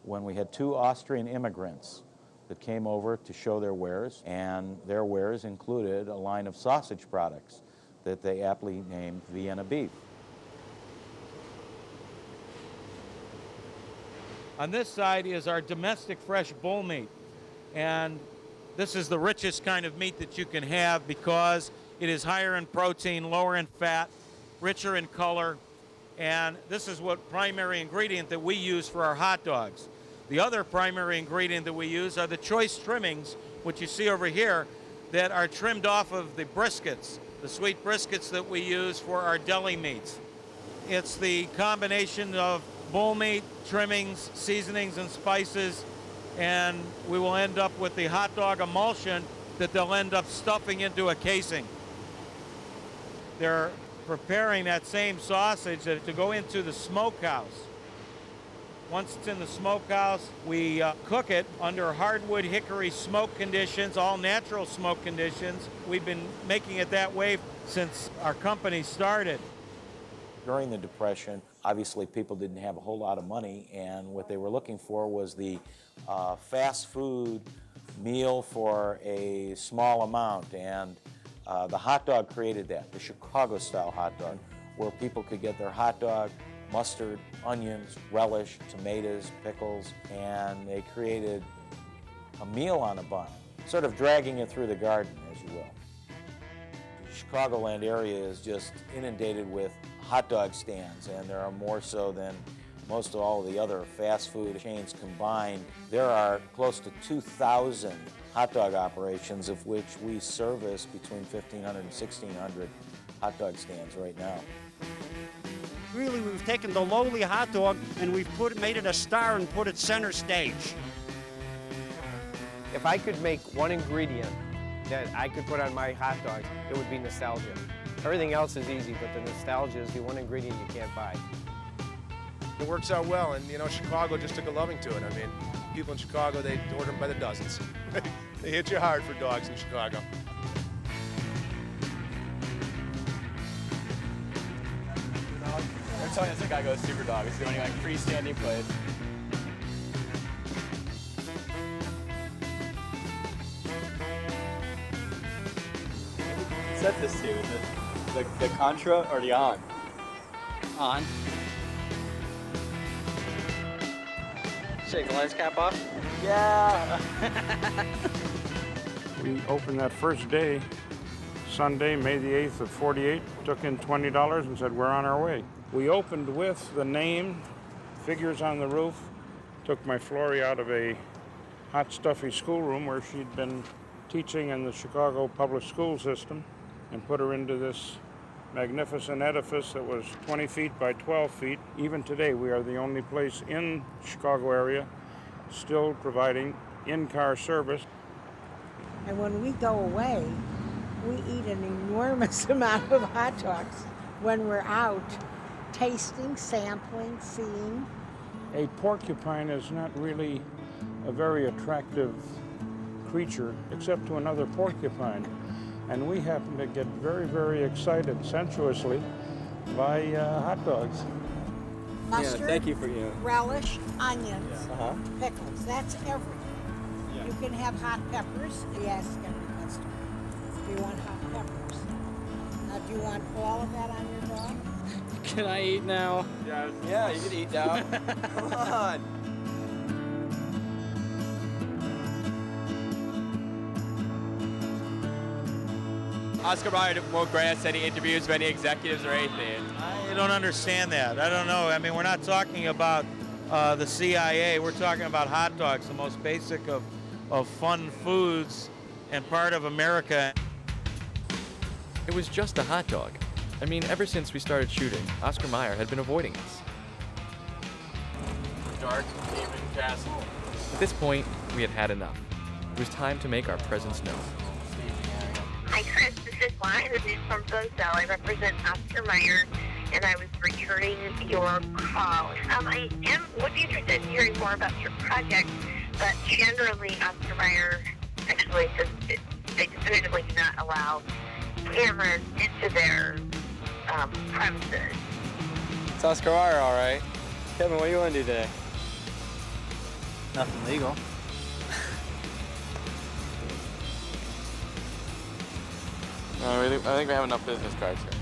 when we had 2 Austrian immigrants that came over to show their wares, and their wares included a line of sausage products that they aptly named Vienna beef. On this side is our domestic fresh bull meat, and this is the richest kind of meat that you can have because it is higher in protein, lower in fat, richer in color, and this is what primary ingredient that we use for our hot dogs. The other primary ingredient that we use are the choice trimmings, which you see over here, that are trimmed off of the briskets, the sweet briskets that we use for our deli meats. It's the combination of bull meat, trimmings, seasonings, and spices, and we will end up with the hot dog emulsion that they'll end up stuffing into a casing. They're preparing that same sausage to go into the smokehouse. Once it's in the smokehouse, we cook it under hardwood hickory smoke conditions, all natural smoke conditions. We've been making it that way since our company started. During the Depression, obviously people didn't have a whole lot of money, and what they were looking for was the fast food meal for a small amount, and the hot dog created that, the Chicago-style hot dog, where people could get their hot dog, mustard, onions, relish, tomatoes, pickles, and they created a meal on a bun, sort of dragging it through the garden, as you will. The Chicagoland area is just inundated with hot dog stands, and there are more so than most of all the other fast food chains combined. There are close to 2,000 hot dog operations, of which we service between 1,500 and 1,600 hot dog stands right now. Really, we've taken the lowly hot dog and we've made it a star and put it center stage. If I could make one ingredient that I could put on my hot dog, it would be nostalgia. Everything else is easy, but the nostalgia is the one ingredient you can't buy. It works out well, and you know, Chicago just took a loving to it. I mean, people in Chicago, they order them by the dozens. They hit you hard for dogs in Chicago. They're telling us I gotta go to Superdawg. It's the only like freestanding place. Set this to the Contra or the On? On. Shake the lens cap off? Yeah. We opened that first day, Sunday, May the 8th of '48, took in $20 and said, we're on our way. We opened with the name, figures on the roof, took my Florrie out of a hot, stuffy schoolroom where she'd been teaching in the Chicago public school system and put her into this magnificent edifice that was 20 feet by 12 feet. Even today, we are the only place in the Chicago area still providing in-car service. And when we go away, we eat an enormous amount of hot dogs when we're out, tasting, sampling, seeing. A porcupine is not really a very attractive creature except to another porcupine. And we happen to get very, very excited sensuously by hot dogs. Mustard, thank you for relish, onions, Uh-huh. pickles. That's everything. You can have hot peppers. We ask every customer, do you want hot peppers? Now, do you want all of that on your dog? Can I eat now? Yeah, you can eat now. Come on. Oscar Mayer won't grant us any interviews with any executives or anything. I don't understand that. I don't know. I mean, we're not talking about the CIA. We're talking about hot dogs, the most basic of fun foods and part of America. It was just a hot dog. I mean, ever since we started shooting, Oscar Mayer had been avoiding us. Dark Haven Castle. At this point, we had had enough. It was time to make our presence known. Hi, Chris. This is Lauren. This is from Bozell. I represent Oscar Mayer, and I was returning your call. I would be interested in hearing more about your project, but generally, Oscar Mayer actually says they definitively do not allow cameras into their premises. It's Oscar Mayer, all right. Kevin, what do you want to do today? Nothing legal. No, I think we have enough business cards here.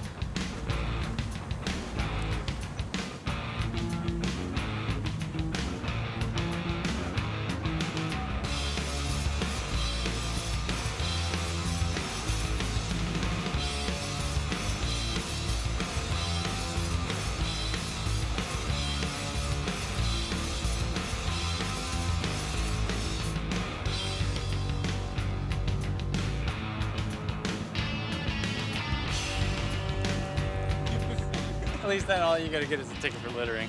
At least then all you gotta get is a ticket for littering.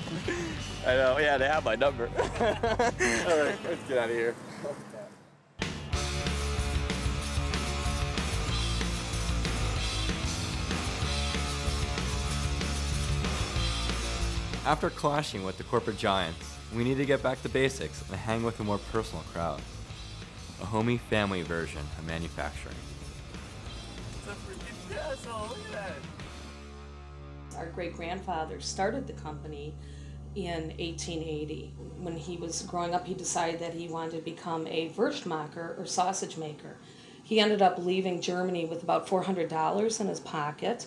I know, yeah, they have my number. All right, let's get out of here. After clashing with the corporate giants, we need to get back to basics and hang with a more personal crowd. A homey family version of manufacturing. It's a freaking castle, look at that. Our great-grandfather started the company in 1880. When he was growing up, he decided that he wanted to become a Wurstmacher, or sausage maker. He ended up leaving Germany with about $400 in his pocket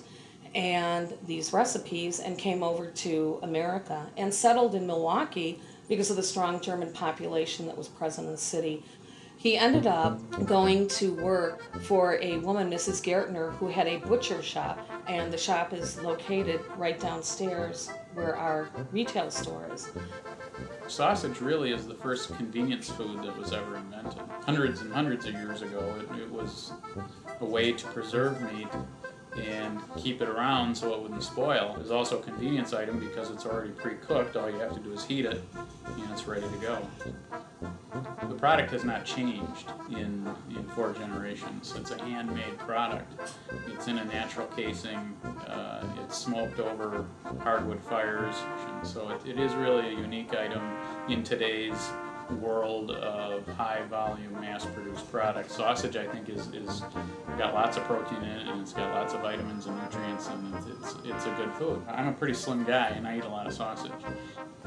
and these recipes, and came over to America and settled in Milwaukee because of the strong German population that was present in the city. He ended up going to work for a woman, Mrs. Gertner, who had a butcher shop, and the shop is located right downstairs where our retail store is. Sausage really is the first convenience food that was ever invented. Hundreds and hundreds of years ago, it was a way to preserve meat and keep it around so it wouldn't spoil. It's also a convenience item because it's already pre-cooked. All you have to do is heat it and it's ready to go. The product has not changed in 4 generations. It's a handmade product. It's in a natural casing. It's smoked over hardwood fires. So it is really a unique item in today's world of high volume mass produced products. Sausage, I think, is got lots of protein in it, and it's got lots of vitamins and nutrients, and it's a good food. I'm a pretty slim guy and I eat a lot of sausage.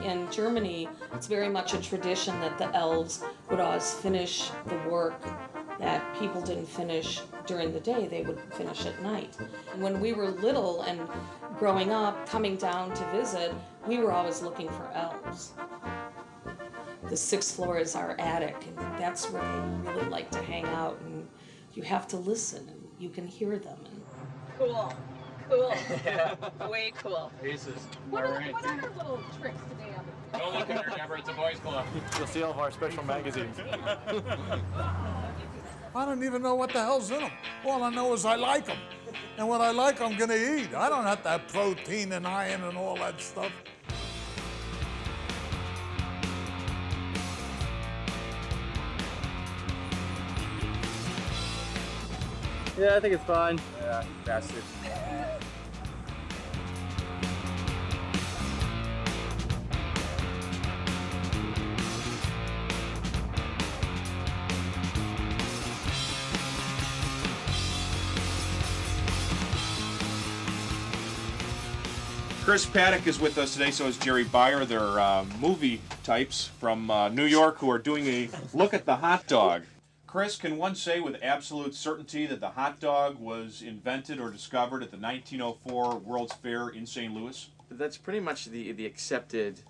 In Germany, it's very much a tradition that the elves would always finish the work that people didn't finish during the day. They would finish at night. And when we were little and growing up, coming down to visit, we were always looking for elves. The 6th floor is our attic, and that's where they really like to hang out, and you have to listen, and you can hear them. Cool. Yeah. Way cool. Aces. What are our little tricks today? Don't look at her, Deborah. It's a boys' club. You'll see all of our special magazines. I don't even know what the hell's in them. All I know is I like them. And what I like, I'm gonna eat. I don't have to have protein and iron and all that stuff. Yeah, I think it's fine. Yeah, bastard. Chris Paddock is with us today, so is Jerry Beyer. They're movie types from New York who are doing a look at the hot dog. Chris, can one say with absolute certainty that the hot dog was invented or discovered at the 1904 World's Fair in St. Louis? That's pretty much the accepted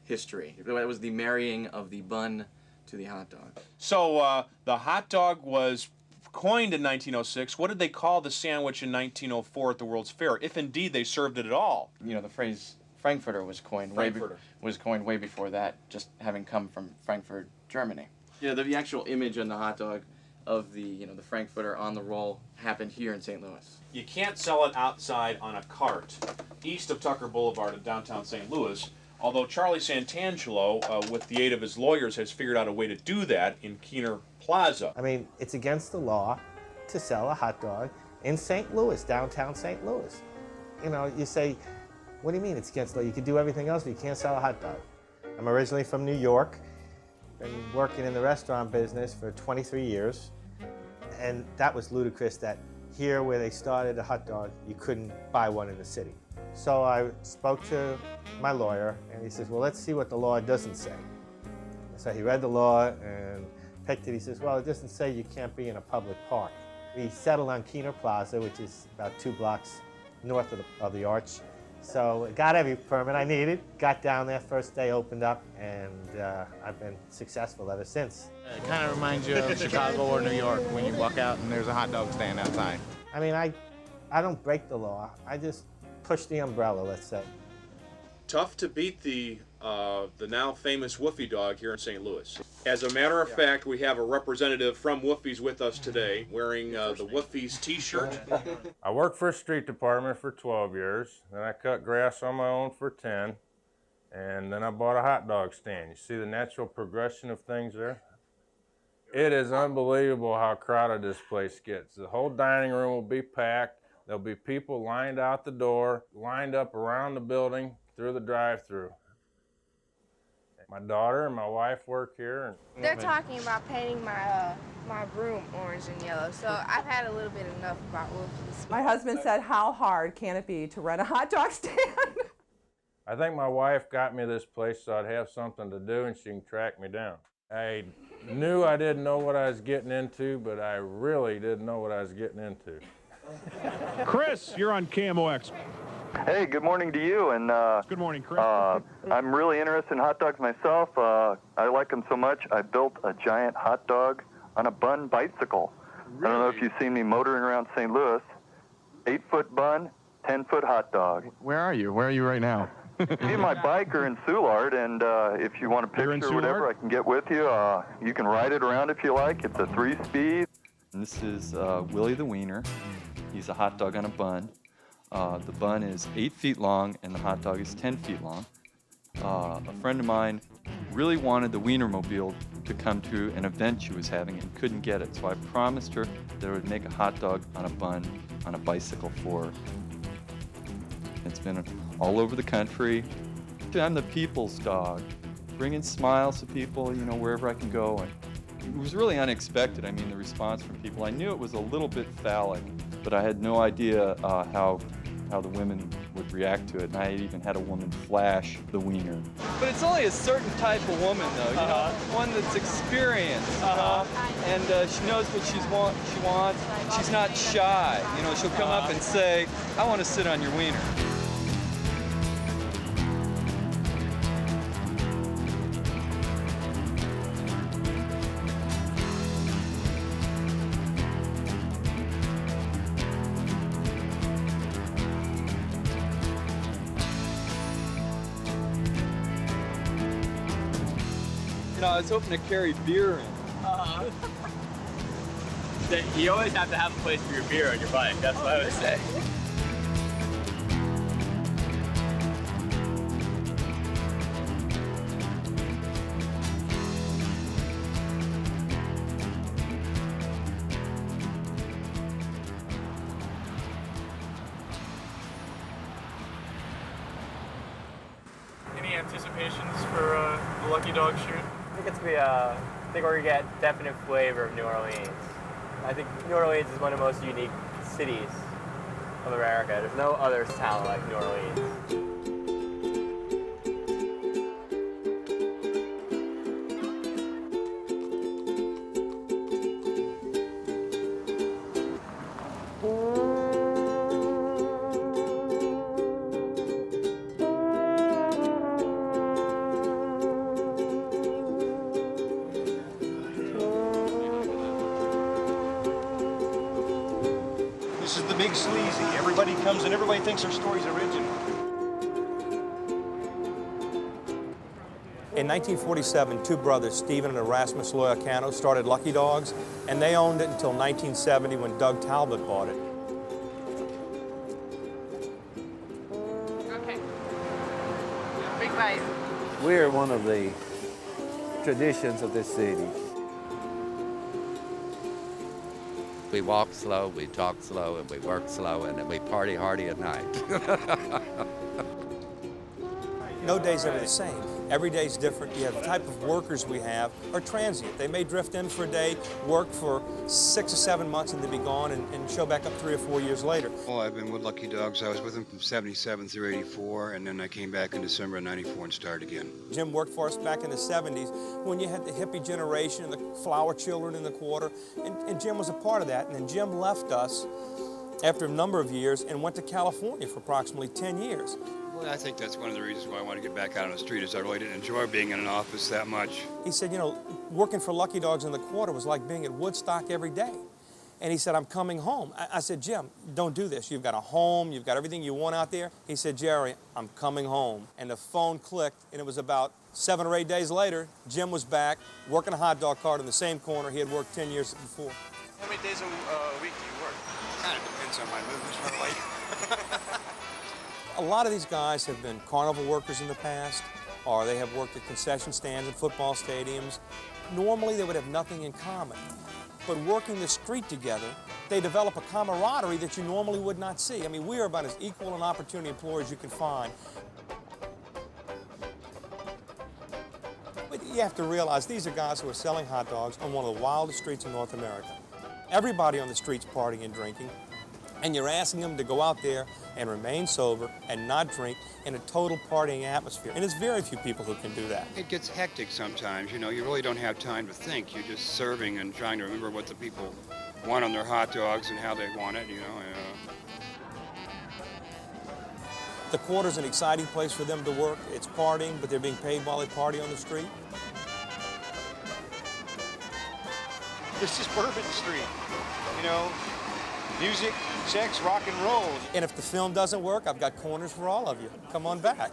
history. That was the marrying of the bun to the hot dog. So the hot dog was coined in 1906. What did they call the sandwich in 1904 at the World's Fair, if indeed they served it at all? You know, the phrase Frankfurter was coined way before that, just having come from Frankfurt, Germany. Yeah, the actual image on the hot dog of the the Frankfurter on the roll happened here in St. Louis. You can't sell it outside on a cart east of Tucker Boulevard in downtown St. Louis, although Charlie Santangelo, with the aid of his lawyers, has figured out a way to do that in Keener Plaza. I mean, it's against the law to sell a hot dog in St. Louis, downtown St. Louis. You know, you say, what do you mean it's against the law? You can do everything else, but you can't sell a hot dog. I'm originally from New York. Been working in the restaurant business for 23 years, and that was ludicrous that here where they started a hot dog, you couldn't buy one in the city. So I spoke to my lawyer, and he says, well, let's see what the law doesn't say. So he read the law and picked it. He says, well, it doesn't say you can't be in a public park. We settled on Keener Plaza, which is about 2 blocks north of the Arch. So got every permit I needed, got down there, first day opened up, and I've been successful ever since. It kind of reminds you of Chicago or New York when you walk out and there's a hot dog stand outside. I mean, I don't break the law. I just push the umbrella, let's say. Tough to beat the now famous Woofy dog here in St. Louis. As a matter of fact, we have a representative from Woofy's with us today, wearing the Woofy's t-shirt. I worked for a street department for 12 years, then I cut grass on my own for 10, and then I bought a hot dog stand. You see the natural progression of things there? It is unbelievable how crowded this place gets. The whole dining room will be packed. There'll be people lined out the door, lined up around the building, through the drive-thru. My daughter and my wife work here. They're talking about painting my my room orange and yellow, so I've had a little bit enough about Woofy's. My husband said, how hard can it be to rent a hot dog stand? I think my wife got me this place so I'd have something to do and she can track me down. I knew I didn't know what I was getting into, but I really didn't know what I was getting into. Chris, you're on KMOX. Hey, good morning to you. And good morning, Chris. I'm really interested in hot dogs myself. I like them so much, I built a giant hot dog on a bun bicycle. Really? I don't know if you've seen me motoring around St. Louis. 8-foot bun, 10-foot hot dog. Where are you? Where are you right now? Me and my bike are in Soulard, and if you want a picture or whatever, I can get with you. You can ride it around if you like. It's a 3-speed. This is Willie the Wiener. He's a hot dog on a bun. The bun is 8 feet long, and the hot dog is 10 feet long. A friend of mine really wanted the Wienermobile to come to an event she was having and couldn't get it, so I promised her that I would make a hot dog on a bun on a bicycle for her. It's been all over the country. I'm the people's dog, bringing smiles to people, you know, wherever I can go. And it was really unexpected. I mean, the response from people. I knew it was a little bit phallic, but I had no idea how the women would react to it. And I even had a woman flash the wiener. But it's only a certain type of woman, though, you know, one that's experienced, you know, and she knows what she wants. She's not shy, you know, she'll come up and say, I want to sit on your wiener. I was hoping to carry beer in. You always have to have a place for your beer on your bike. That's what I would say. Any anticipations for the Lucky Dog shoot? I think it's gonna be I think we're gonna get definite flavor of New Orleans. I think New Orleans is one of the most unique cities of America. There's no other town like New Orleans. This is the big sleazy. Everybody comes and everybody thinks their story's original. In 1947, two brothers, Stephen and Erasmus Loyacano, started Lucky Dogs, and they owned it until 1970 when Doug Talbot bought it. Okay. Big bite. We're one of the traditions of this city. We walk slow, we talk slow, and we work slow, and then we party hardy at night. No day's ever the same. Every day's different. You have the type of workers we have are transient. They may drift in for a day, work for 6 or 7 months, and then be gone and show back up 3 or 4 years later. Well, I've been with Lucky Dogs. I was with them from 77 through 84, and then I came back in December of 94 and started again. Jim worked for us back in the 70s when you had the hippie generation and the flower children in the quarter, and Jim was a part of that. And then Jim left us after a number of years and went to California for approximately 10 years. Well, I think that's one of the reasons why I want to get back out on the street is I really didn't enjoy being in an office that much. He said, you know, working for Lucky Dogs in the quarter was like being at Woodstock every day. And he said, I'm coming home. I said, Jim, don't do this. You've got a home, you've got everything you want out there. He said, Jerry, I'm coming home. And the phone clicked, and it was about 7 or 8 days later, Jim was back working a hot dog cart in the same corner he had worked 10 years before. How many days a week do you work? Kind of depends on my mood, really. A lot of these guys have been carnival workers in the past, or they have worked at concession stands and football stadiums. Normally, they would have nothing in common. But working the street together, they develop a camaraderie that you normally would not see. I mean, we are about as equal an opportunity employer as you can find. But you have to realize these are guys who are selling hot dogs on one of the wildest streets in North America. Everybody on the street's partying and drinking. And you're asking them to go out there and remain sober and not drink in a total partying atmosphere. And there's very few people who can do that. It gets hectic sometimes, you know, you really don't have time to think. You're just serving and trying to remember what the people want on their hot dogs and how they want it, you know. The quarter's an exciting place for them to work. It's partying, but they're being paid while they party on the street. This is Bourbon Street, you know, music, sex, rock and roll. And if the film doesn't work, I've got corners for all of you. Come on back.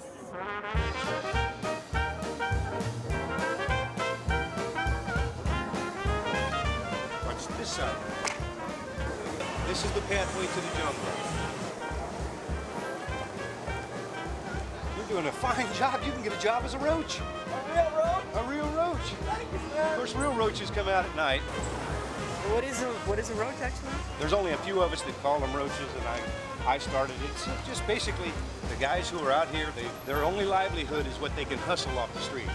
Watch this side. This is the pathway to the jungle. You're doing a fine job. You can get a job as a roach. A real roach? A real roach. Thank you, sir. Of course, real roaches come out at night. What is a roach actually? There's only a few of us that call them roaches, and I started it. It's just basically the guys who are out here, their only livelihood is what they can hustle off the street.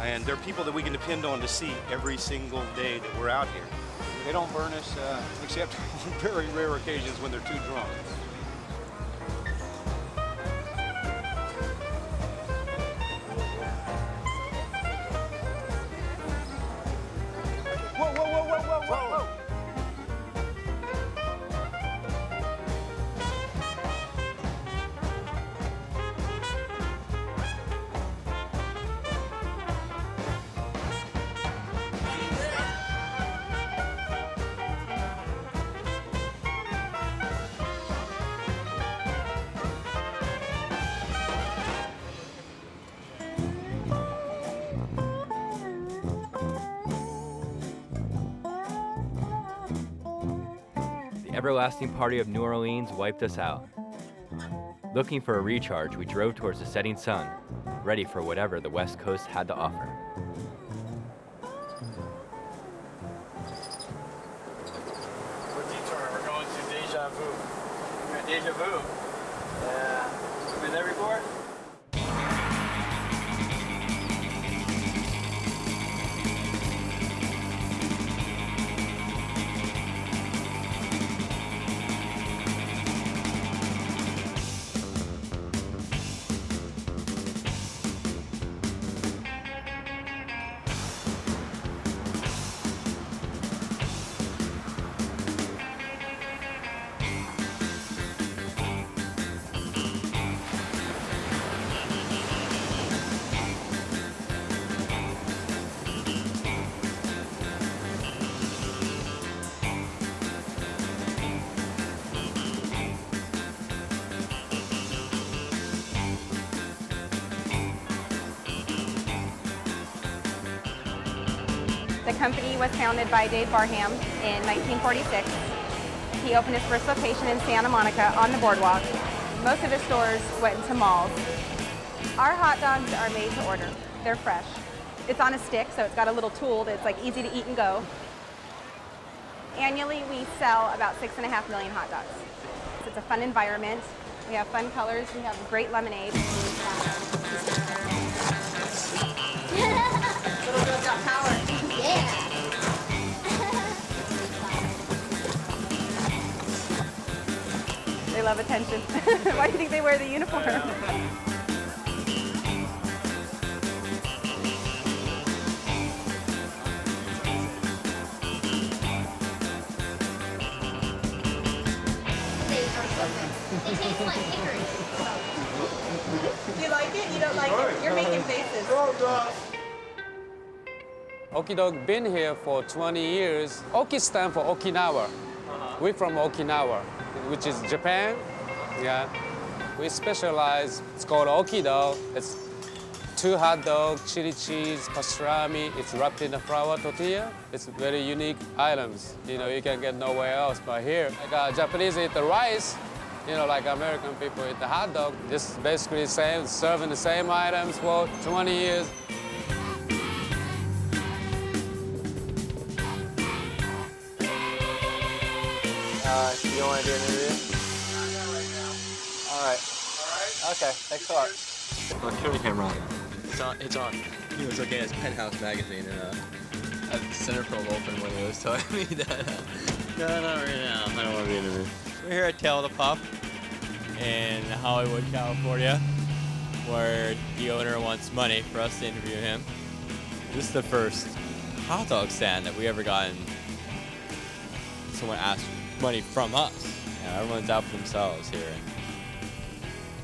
And they're people that we can depend on to see every single day that we're out here. They don't burn us, except on very rare occasions when they're too drunk. Whoa, whoa, whoa, whoa, whoa, whoa, whoa! The everlasting party of New Orleans wiped us out. Looking for a recharge, we drove towards the setting sun, ready for whatever the West Coast had to offer. We're detouring. We're going to Deja Vu. You're Deja Vu. Yeah. Been there before? The company was founded by Dave Barham in 1946. He opened his first location in Santa Monica on the boardwalk. Most of his stores went into malls. Our hot dogs are made to order. They're fresh. It's on a stick, so it's got a little tool that's like easy to eat and go. Annually, we sell about 6.5 million hot dogs. So it's a fun environment. We have fun colors. We have great lemonade. Little girls got power. Yeah. They love attention. Why do you think they wear the uniform? It tastes like hickory. You like it? You don't like it? You're making faces. Okidog been here for 20 years. Oki stands for Okinawa. We're from Okinawa, which is Japan. Yeah. We specialize, it's called Okidog. It's 2 hot dogs, chili cheese, pastrami. It's wrapped in a flour tortilla. It's very unique items. You know, you can get nowhere else but here. Like Japanese eat the rice, you know, like American people eat the hot dog. This is basically the same, serving the same items for 20 years. You don't want to do an interview? All right. Okay, thanks a lot. On show the camera on. It's on. He was looking at his Penthouse magazine and a Centerfold opened when he was telling me that. No, not right now. I don't want to be interviewed. We're here at Tail of the Pup in Hollywood, California, where the owner wants money for us to interview him. This is the first hot dog stand that we ever gotten someone asked money from us. Yeah, everyone's out for themselves here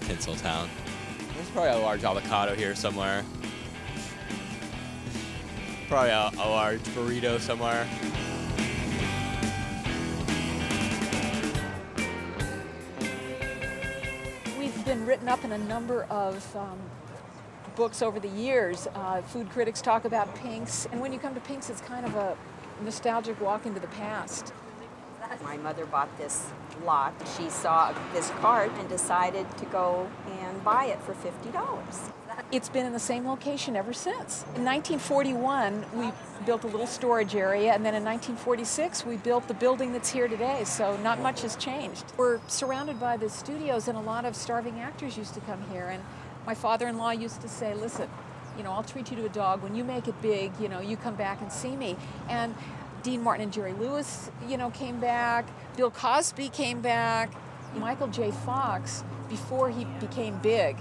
in Tinseltown. There's probably a large avocado here somewhere. Probably a large burrito somewhere. We've been written up in a number of books over the years. Food critics talk about Pink's, and when you come to Pink's, it's kind of a nostalgic walk into the past. My mother bought this lot. She saw this cart and decided to go and buy it for $50. It's been in the same location ever since. In 1941, we built a little storage area, and then in 1946, we built the building that's here today, so not much has changed. We're surrounded by the studios, and a lot of starving actors used to come here, and my father-in-law used to say, listen, you know, I'll treat you to a dog. When you make it big, you know, you come back and see me. And Dean Martin and Jerry Lewis, you know, came back. Bill Cosby came back. Michael J. Fox, before he became big,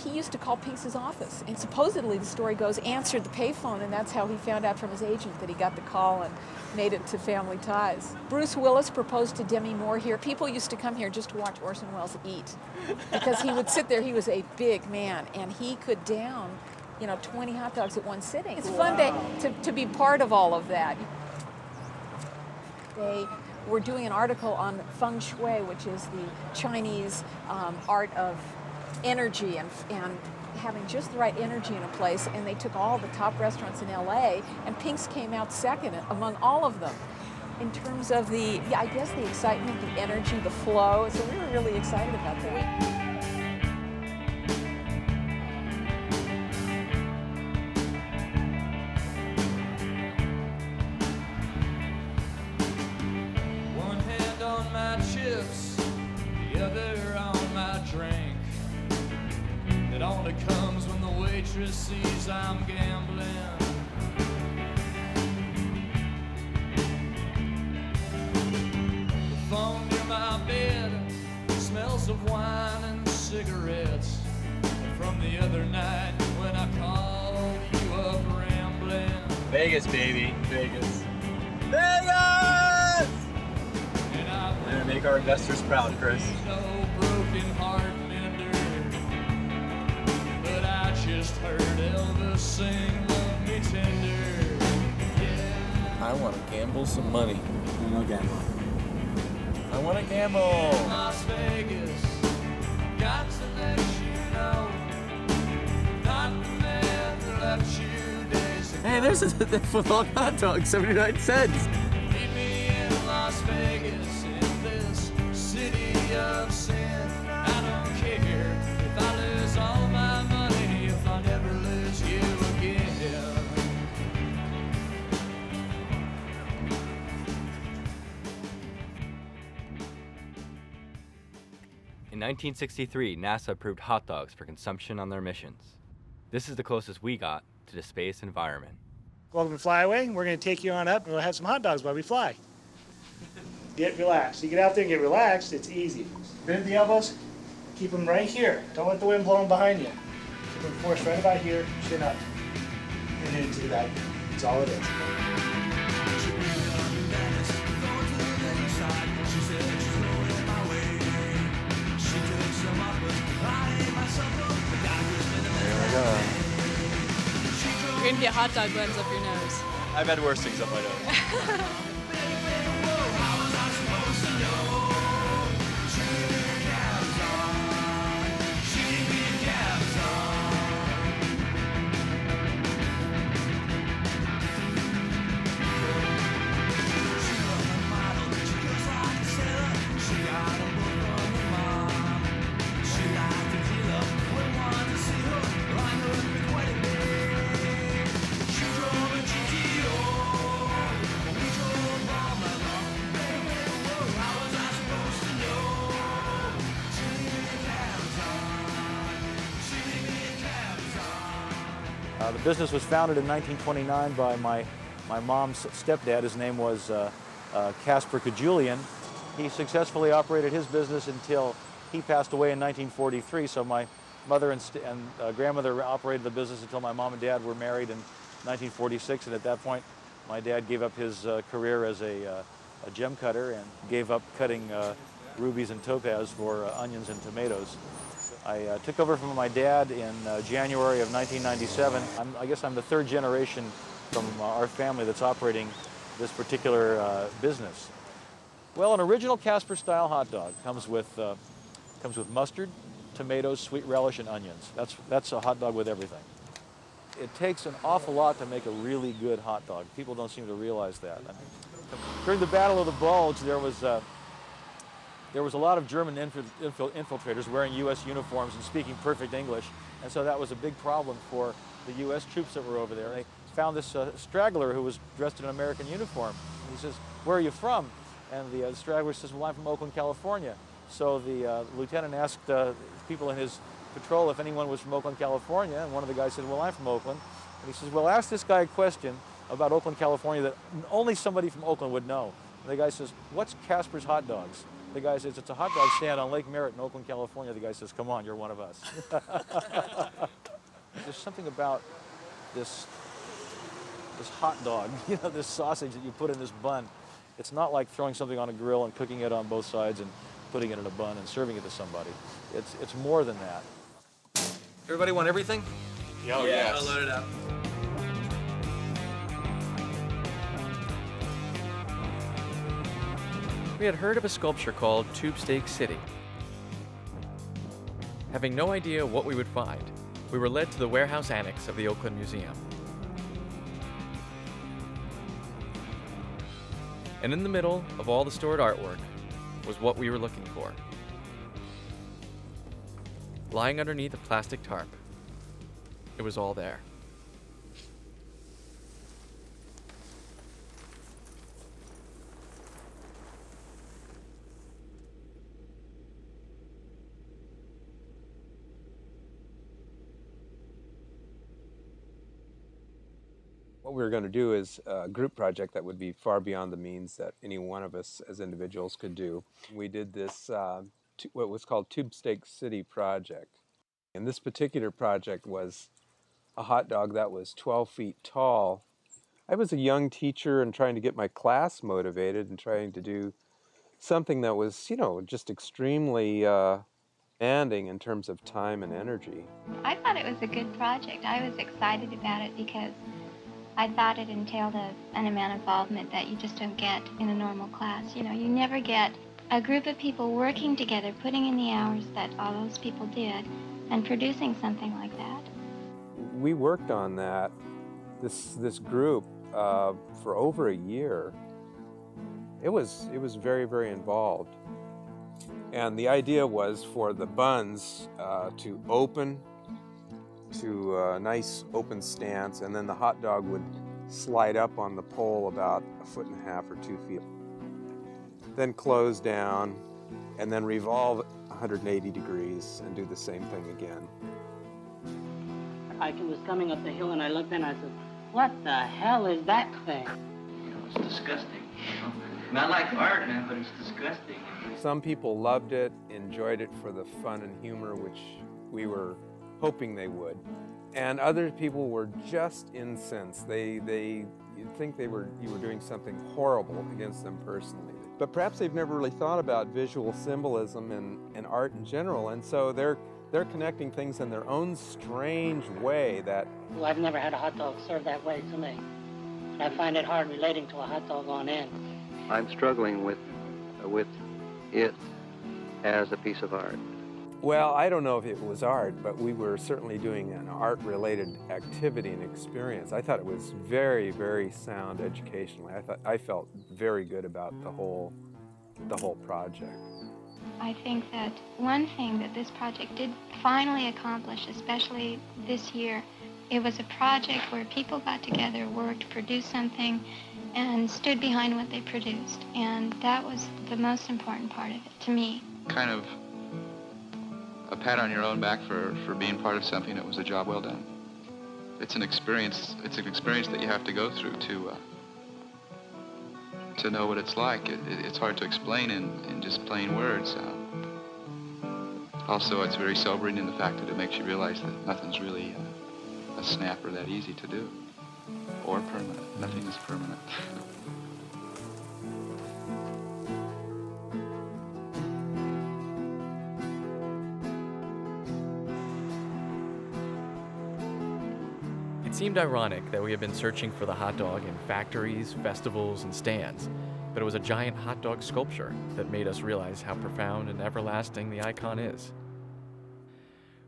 he used to call Pink's office. And supposedly, the story goes, answered the payphone, and that's how he found out from his agent that he got the call and made it to Family Ties. Bruce Willis proposed to Demi Moore here. People used to come here just to watch Orson Welles eat, because he would sit there. He was a big man, and he could down, you know, 20 hot dogs at one sitting. It's fun to be part of all of that. They were doing an article on feng shui, which is the Chinese art of energy and having just the right energy in a place, and they took all the top restaurants in LA, and Pink's came out second among all of them in terms of the, I guess, the excitement, the energy, the flow. So we were really excited about that. The other on my drink. It only comes when the waitress sees I'm gambling. The phone near my bed smells of wine and cigarettes from the other night when I called you up rambling. Vegas, baby, Vegas. Vegas! We're gonna make our investors proud, Chris. No broken heart mender, but I just heard Elvis sing "Love Me Tender." Yeah. I want to gamble some money. No gamble. I want to gamble. Las Vegas, got to let you know, not the man that left you days ago. Hey, there's a Footlong hot dog, 79 cents. Meet me in Las Vegas, in this city of sin. I don't care if I lose all my money, if I never lose you again. In 1963, NASA approved hot dogs for consumption on their missions. This is the closest we got to the space environment. Welcome to Flyaway. We're going to take you on up and we'll have some hot dogs while we fly. Get relaxed. You get out there and get relaxed, it's easy. Bend the elbows, keep them right here. Don't let the wind blow them behind you. Keep them forced right about here, chin up, and into that. That's all it is. There we go. You're gonna get hot dog buns up your nose. I've had worse things up my nose. The business was founded in 1929 by my mom's stepdad. His name was Casper Kajulian. He successfully operated his business until he passed away in 1943, so my mother and grandmother operated the business until my mom and dad were married in 1946, and at that point my dad gave up his career as a gem cutter and gave up cutting rubies and topaz for onions and tomatoes. I took over from my dad in January of 1997. I guess I'm the third generation from our family that's operating this particular business. Well, an original Casper-style hot dog comes with mustard, tomatoes, sweet relish, and onions. That's a hot dog with everything. It takes an awful lot to make a really good hot dog. People don't seem to realize that. During the Battle of the Bulge, there was a lot of German infiltrators wearing U.S. uniforms and speaking perfect English, and so that was a big problem for the U.S. troops that were over there. They found this straggler who was dressed in an American uniform. And he says, "Where are you from?" And the straggler says, "Well, I'm from Oakland, California." So the lieutenant asked people in his patrol if anyone was from Oakland, California, and one of the guys said, "Well, I'm from Oakland." And he says, "Well, ask this guy a question about Oakland, California that only somebody from Oakland would know." And the guy says, "What's Casper's Hot Dogs?" The guy says, "It's a hot dog stand on Lake Merritt in Oakland, California." The guy says, "Come on, you're one of us." There's something about this hot dog, this sausage that you put in this bun. It's not like throwing something on a grill and cooking it on both sides and putting it in a bun and serving it to somebody. It's more than that. Everybody want everything? Oh, yes. I'll load it up. We had heard of a sculpture called Tube Steak City. Having no idea what we would find, we were led to the warehouse annex of the Oakland Museum. And in the middle of all the stored artwork was what we were looking for. Lying underneath a plastic tarp, it was all there. What we were going to do is a group project that would be far beyond the means that any one of us as individuals could do. We did this, what was called Tube Steak City project. And this particular project was a hot dog that was 12 feet tall. I was a young teacher and trying to get my class motivated and trying to do something that was, just extremely demanding in terms of time and energy. I thought it was a good project. I was excited about it because I thought it entailed an amount of involvement that you just don't get in a normal class. You never get a group of people working together, putting in the hours that all those people did, and producing something like that. We worked on that, this group, for over a year. It was very, very involved. And the idea was for the buns to open to a nice open stance, and then the hot dog would slide up on the pole about 1.5 feet or 2 feet. Then close down, and then revolve 180 degrees and do the same thing again. I was coming up the hill and I looked and I said, "What the hell is that thing?" It's disgusting. Not like art, man, but it's disgusting. Some people loved it, enjoyed it for the fun and humor, which we were hoping they would. And other people were just incensed. You'd think you were doing something horrible against them personally. But perhaps they've never really thought about visual symbolism and art in general, and so they're connecting things in their own strange way that... Well, I've never had a hot dog served that way to me. I find it hard relating to a hot dog on end. I'm struggling with it as a piece of art. Well, I don't know if it was art, but we were certainly doing an art-related activity and experience. I thought it was very, very sound educationally. I felt very good about the whole project. I think that one thing that this project did finally accomplish, especially this year, it was a project where people got together, worked, produced something, and stood behind what they produced. And that was the most important part of it to me. Kind of a pat on your own back for being part of something that was a job well done. It's an experience that you have to go through to know what it's like. It's hard to explain in just plain words. Also, it's very sobering in the fact that it makes you realize that nothing's really a snap or that easy to do, or permanent. Nothing is permanent. It seemed ironic that we had been searching for the hot dog in factories, festivals, and stands, but it was a giant hot dog sculpture that made us realize how profound and everlasting the icon is.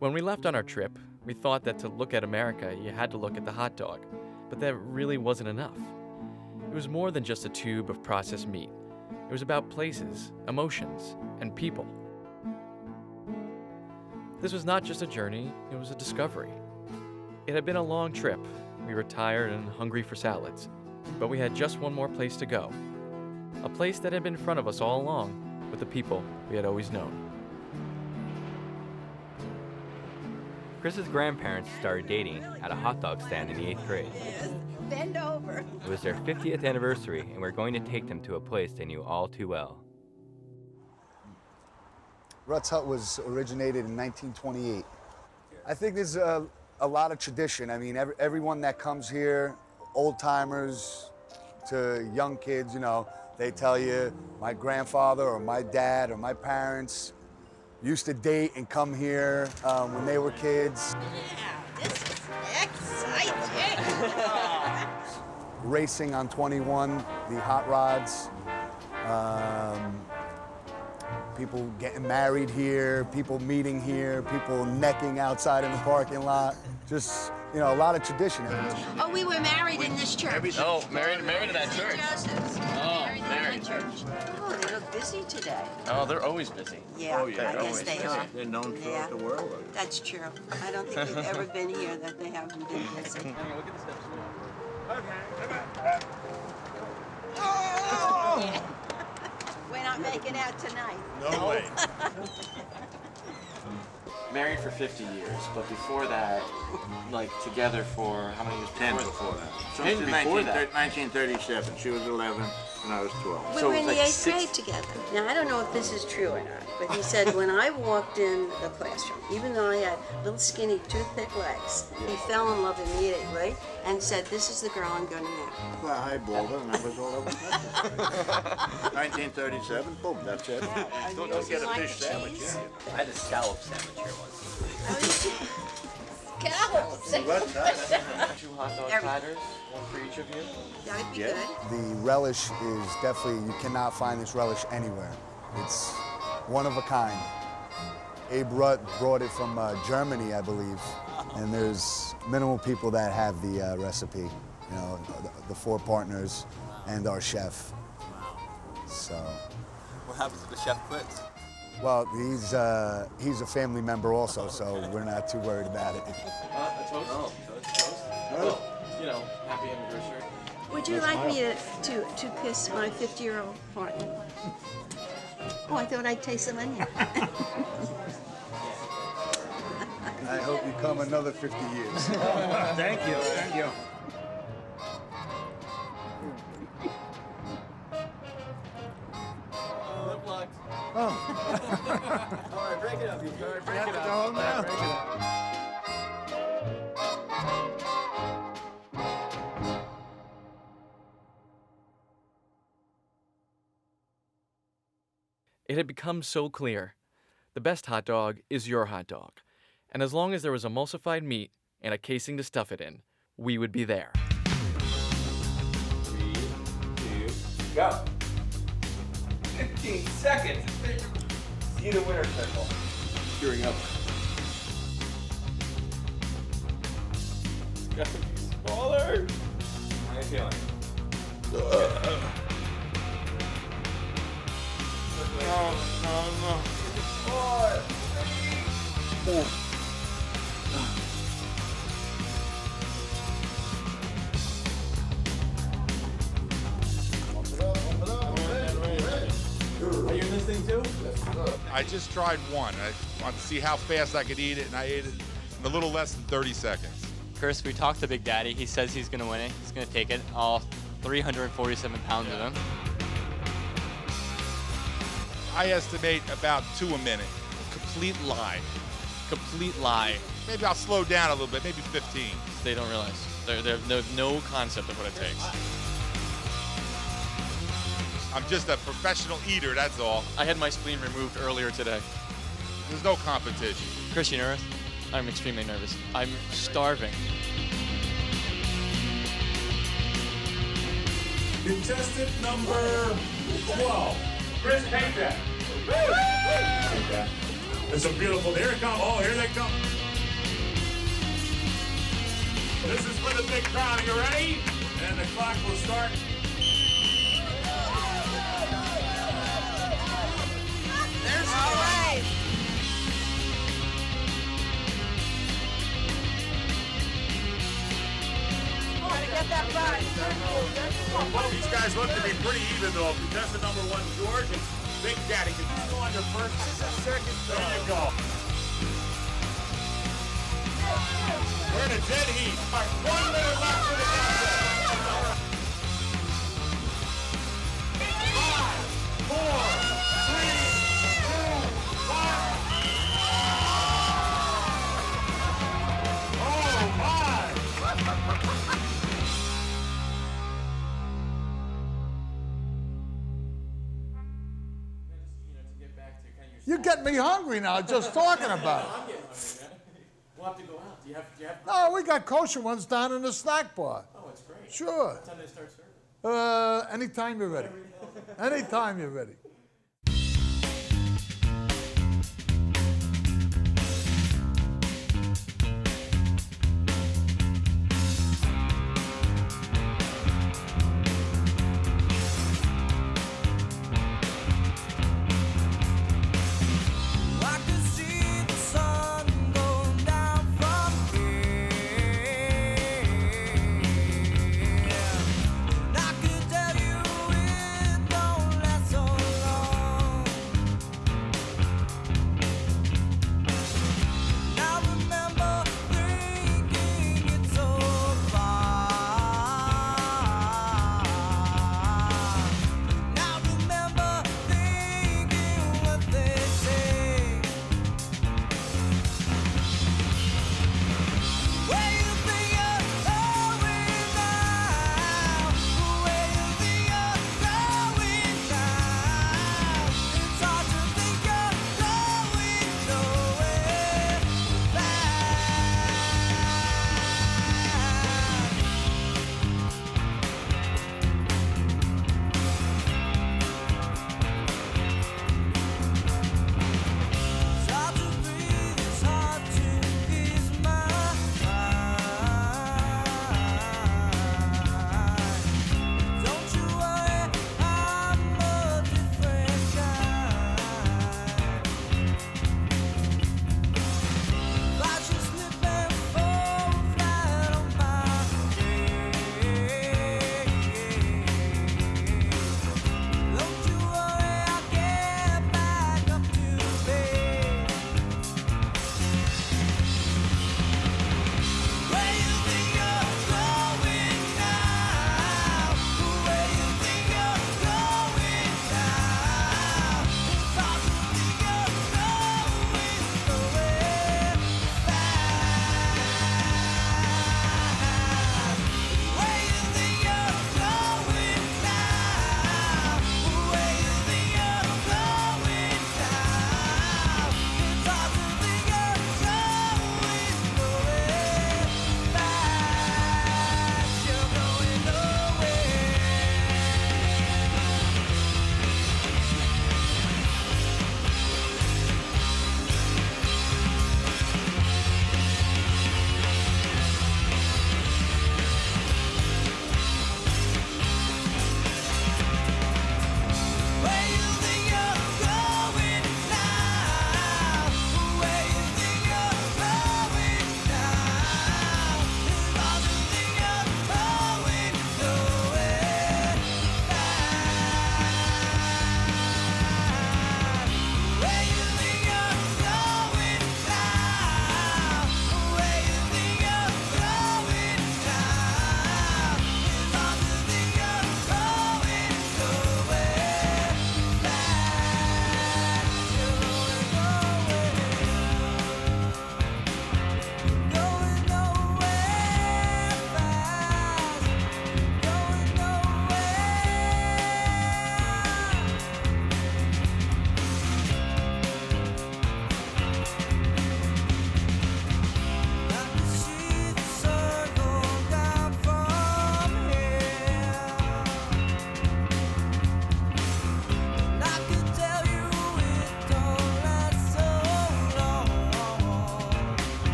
When we left on our trip, we thought that to look at America, you had to look at the hot dog, but that really wasn't enough. It was more than just a tube of processed meat. It was about places, emotions, and people. This was not just a journey, it was a discovery. It had been a long trip. We were tired and hungry for salads, but we had just one more place to go. A place that had been in front of us all along, with the people we had always known. Chris's grandparents started dating at a hot dog stand in the 8th grade. Bend over. It was their 50th anniversary, and we're going to take them to a place they knew all too well. Rutt's Hut was originated in 1928. I think there's a lot of tradition. I mean, everyone that comes here, old timers to young kids, you know, they tell you my grandfather or my dad or my parents used to date and come here when they were kids. Yeah, this is exciting. Racing on 21, the hot rods. People getting married here, people meeting here, people necking outside in the parking lot. Just, you know, a lot of tradition. Oh, we were married in this church. Oh, married in that church. Oh, married. Oh, they look busy today. Oh, they're always busy. Yeah, I guess they are. They're known throughout the world. That's true. I don't think they've ever been here that they haven't been busy. Look at the steps. Oh! We're not making out tonight. No way. Married for 50 years, but before that, like together for how many years? 10 before that. So Ten before that. 1937. She was 11 and I was 12. We were in the 8th grade together. Now, I don't know if this is true or not, but he said when I walked in the classroom, even though I had little skinny, toothpick legs, he fell in love immediately and said, this is the girl I'm going to marry. Well, I bowled her and I was all over the place. 1937, boom, that's it. Don't get a fish sandwich here. I had a scallop sandwich here once. Scallops. Two hot dog platters, one for each of you. That'd be good. The relish is definitely, you cannot find this relish anywhere. It's one of a kind. Abe Rutt brought it from Germany, I believe, and there's minimal people that have the recipe. You know, the 4 partners and our chef. So. What happens if the chef quits? Well, he's a family member also, so we're not too worried about it. A toast? Oh, toast. Well, you know, happy anniversary. Would you like me to kiss my 50-year-old partner? Oh, I thought I'd taste some onion. I hope you come another 50 years. Thank you, thank you. Oh. All right, break it up, you guys. Break it up. Go home now. Break it up. It had become so clear. The best hot dog is your hot dog. And as long as there was emulsified meat and a casing to stuff it in, we would be there. 3, 2, go. 15 seconds. See the winner circle. Gearing up. It's got to be smaller. How are you feeling? No. 4, 3. Are you in this thing too? I just tried one. I wanted to see how fast I could eat it, and I ate it in a little less than 30 seconds. Chris, we talked to Big Daddy. He says he's going to win it. He's going to take it, all 347 pounds of him. I estimate about 2 a minute. Complete lie. Complete lie. Maybe I'll slow down a little bit, maybe 15. They don't realize. They have no concept of what it takes. I'm just a professional eater, that's all. I had my spleen removed earlier today. There's no competition. Chris, you nervous? I'm extremely nervous. I'm starving. Contestant number 12, Chris Payback. It's a beautiful, here it comes. Oh, here they come. This is for the big crowd. Are you ready? And the clock will start. There's all right. Gotta get that back. Well, these guys look to be pretty even, though. Contestant number 1, George, and Big Daddy. Can you go on your first and second? There you go. We're in a dead heat. All right, 1 minute left for the contest. 5, 4, 3, 2, 1. You're getting me hungry now, just talking about it. We'll have to go out. Do you have No, we got kosher ones down in the snack bar. Oh, it's great. Sure. What time do they start serving? Anytime you're ready. Anytime you're ready.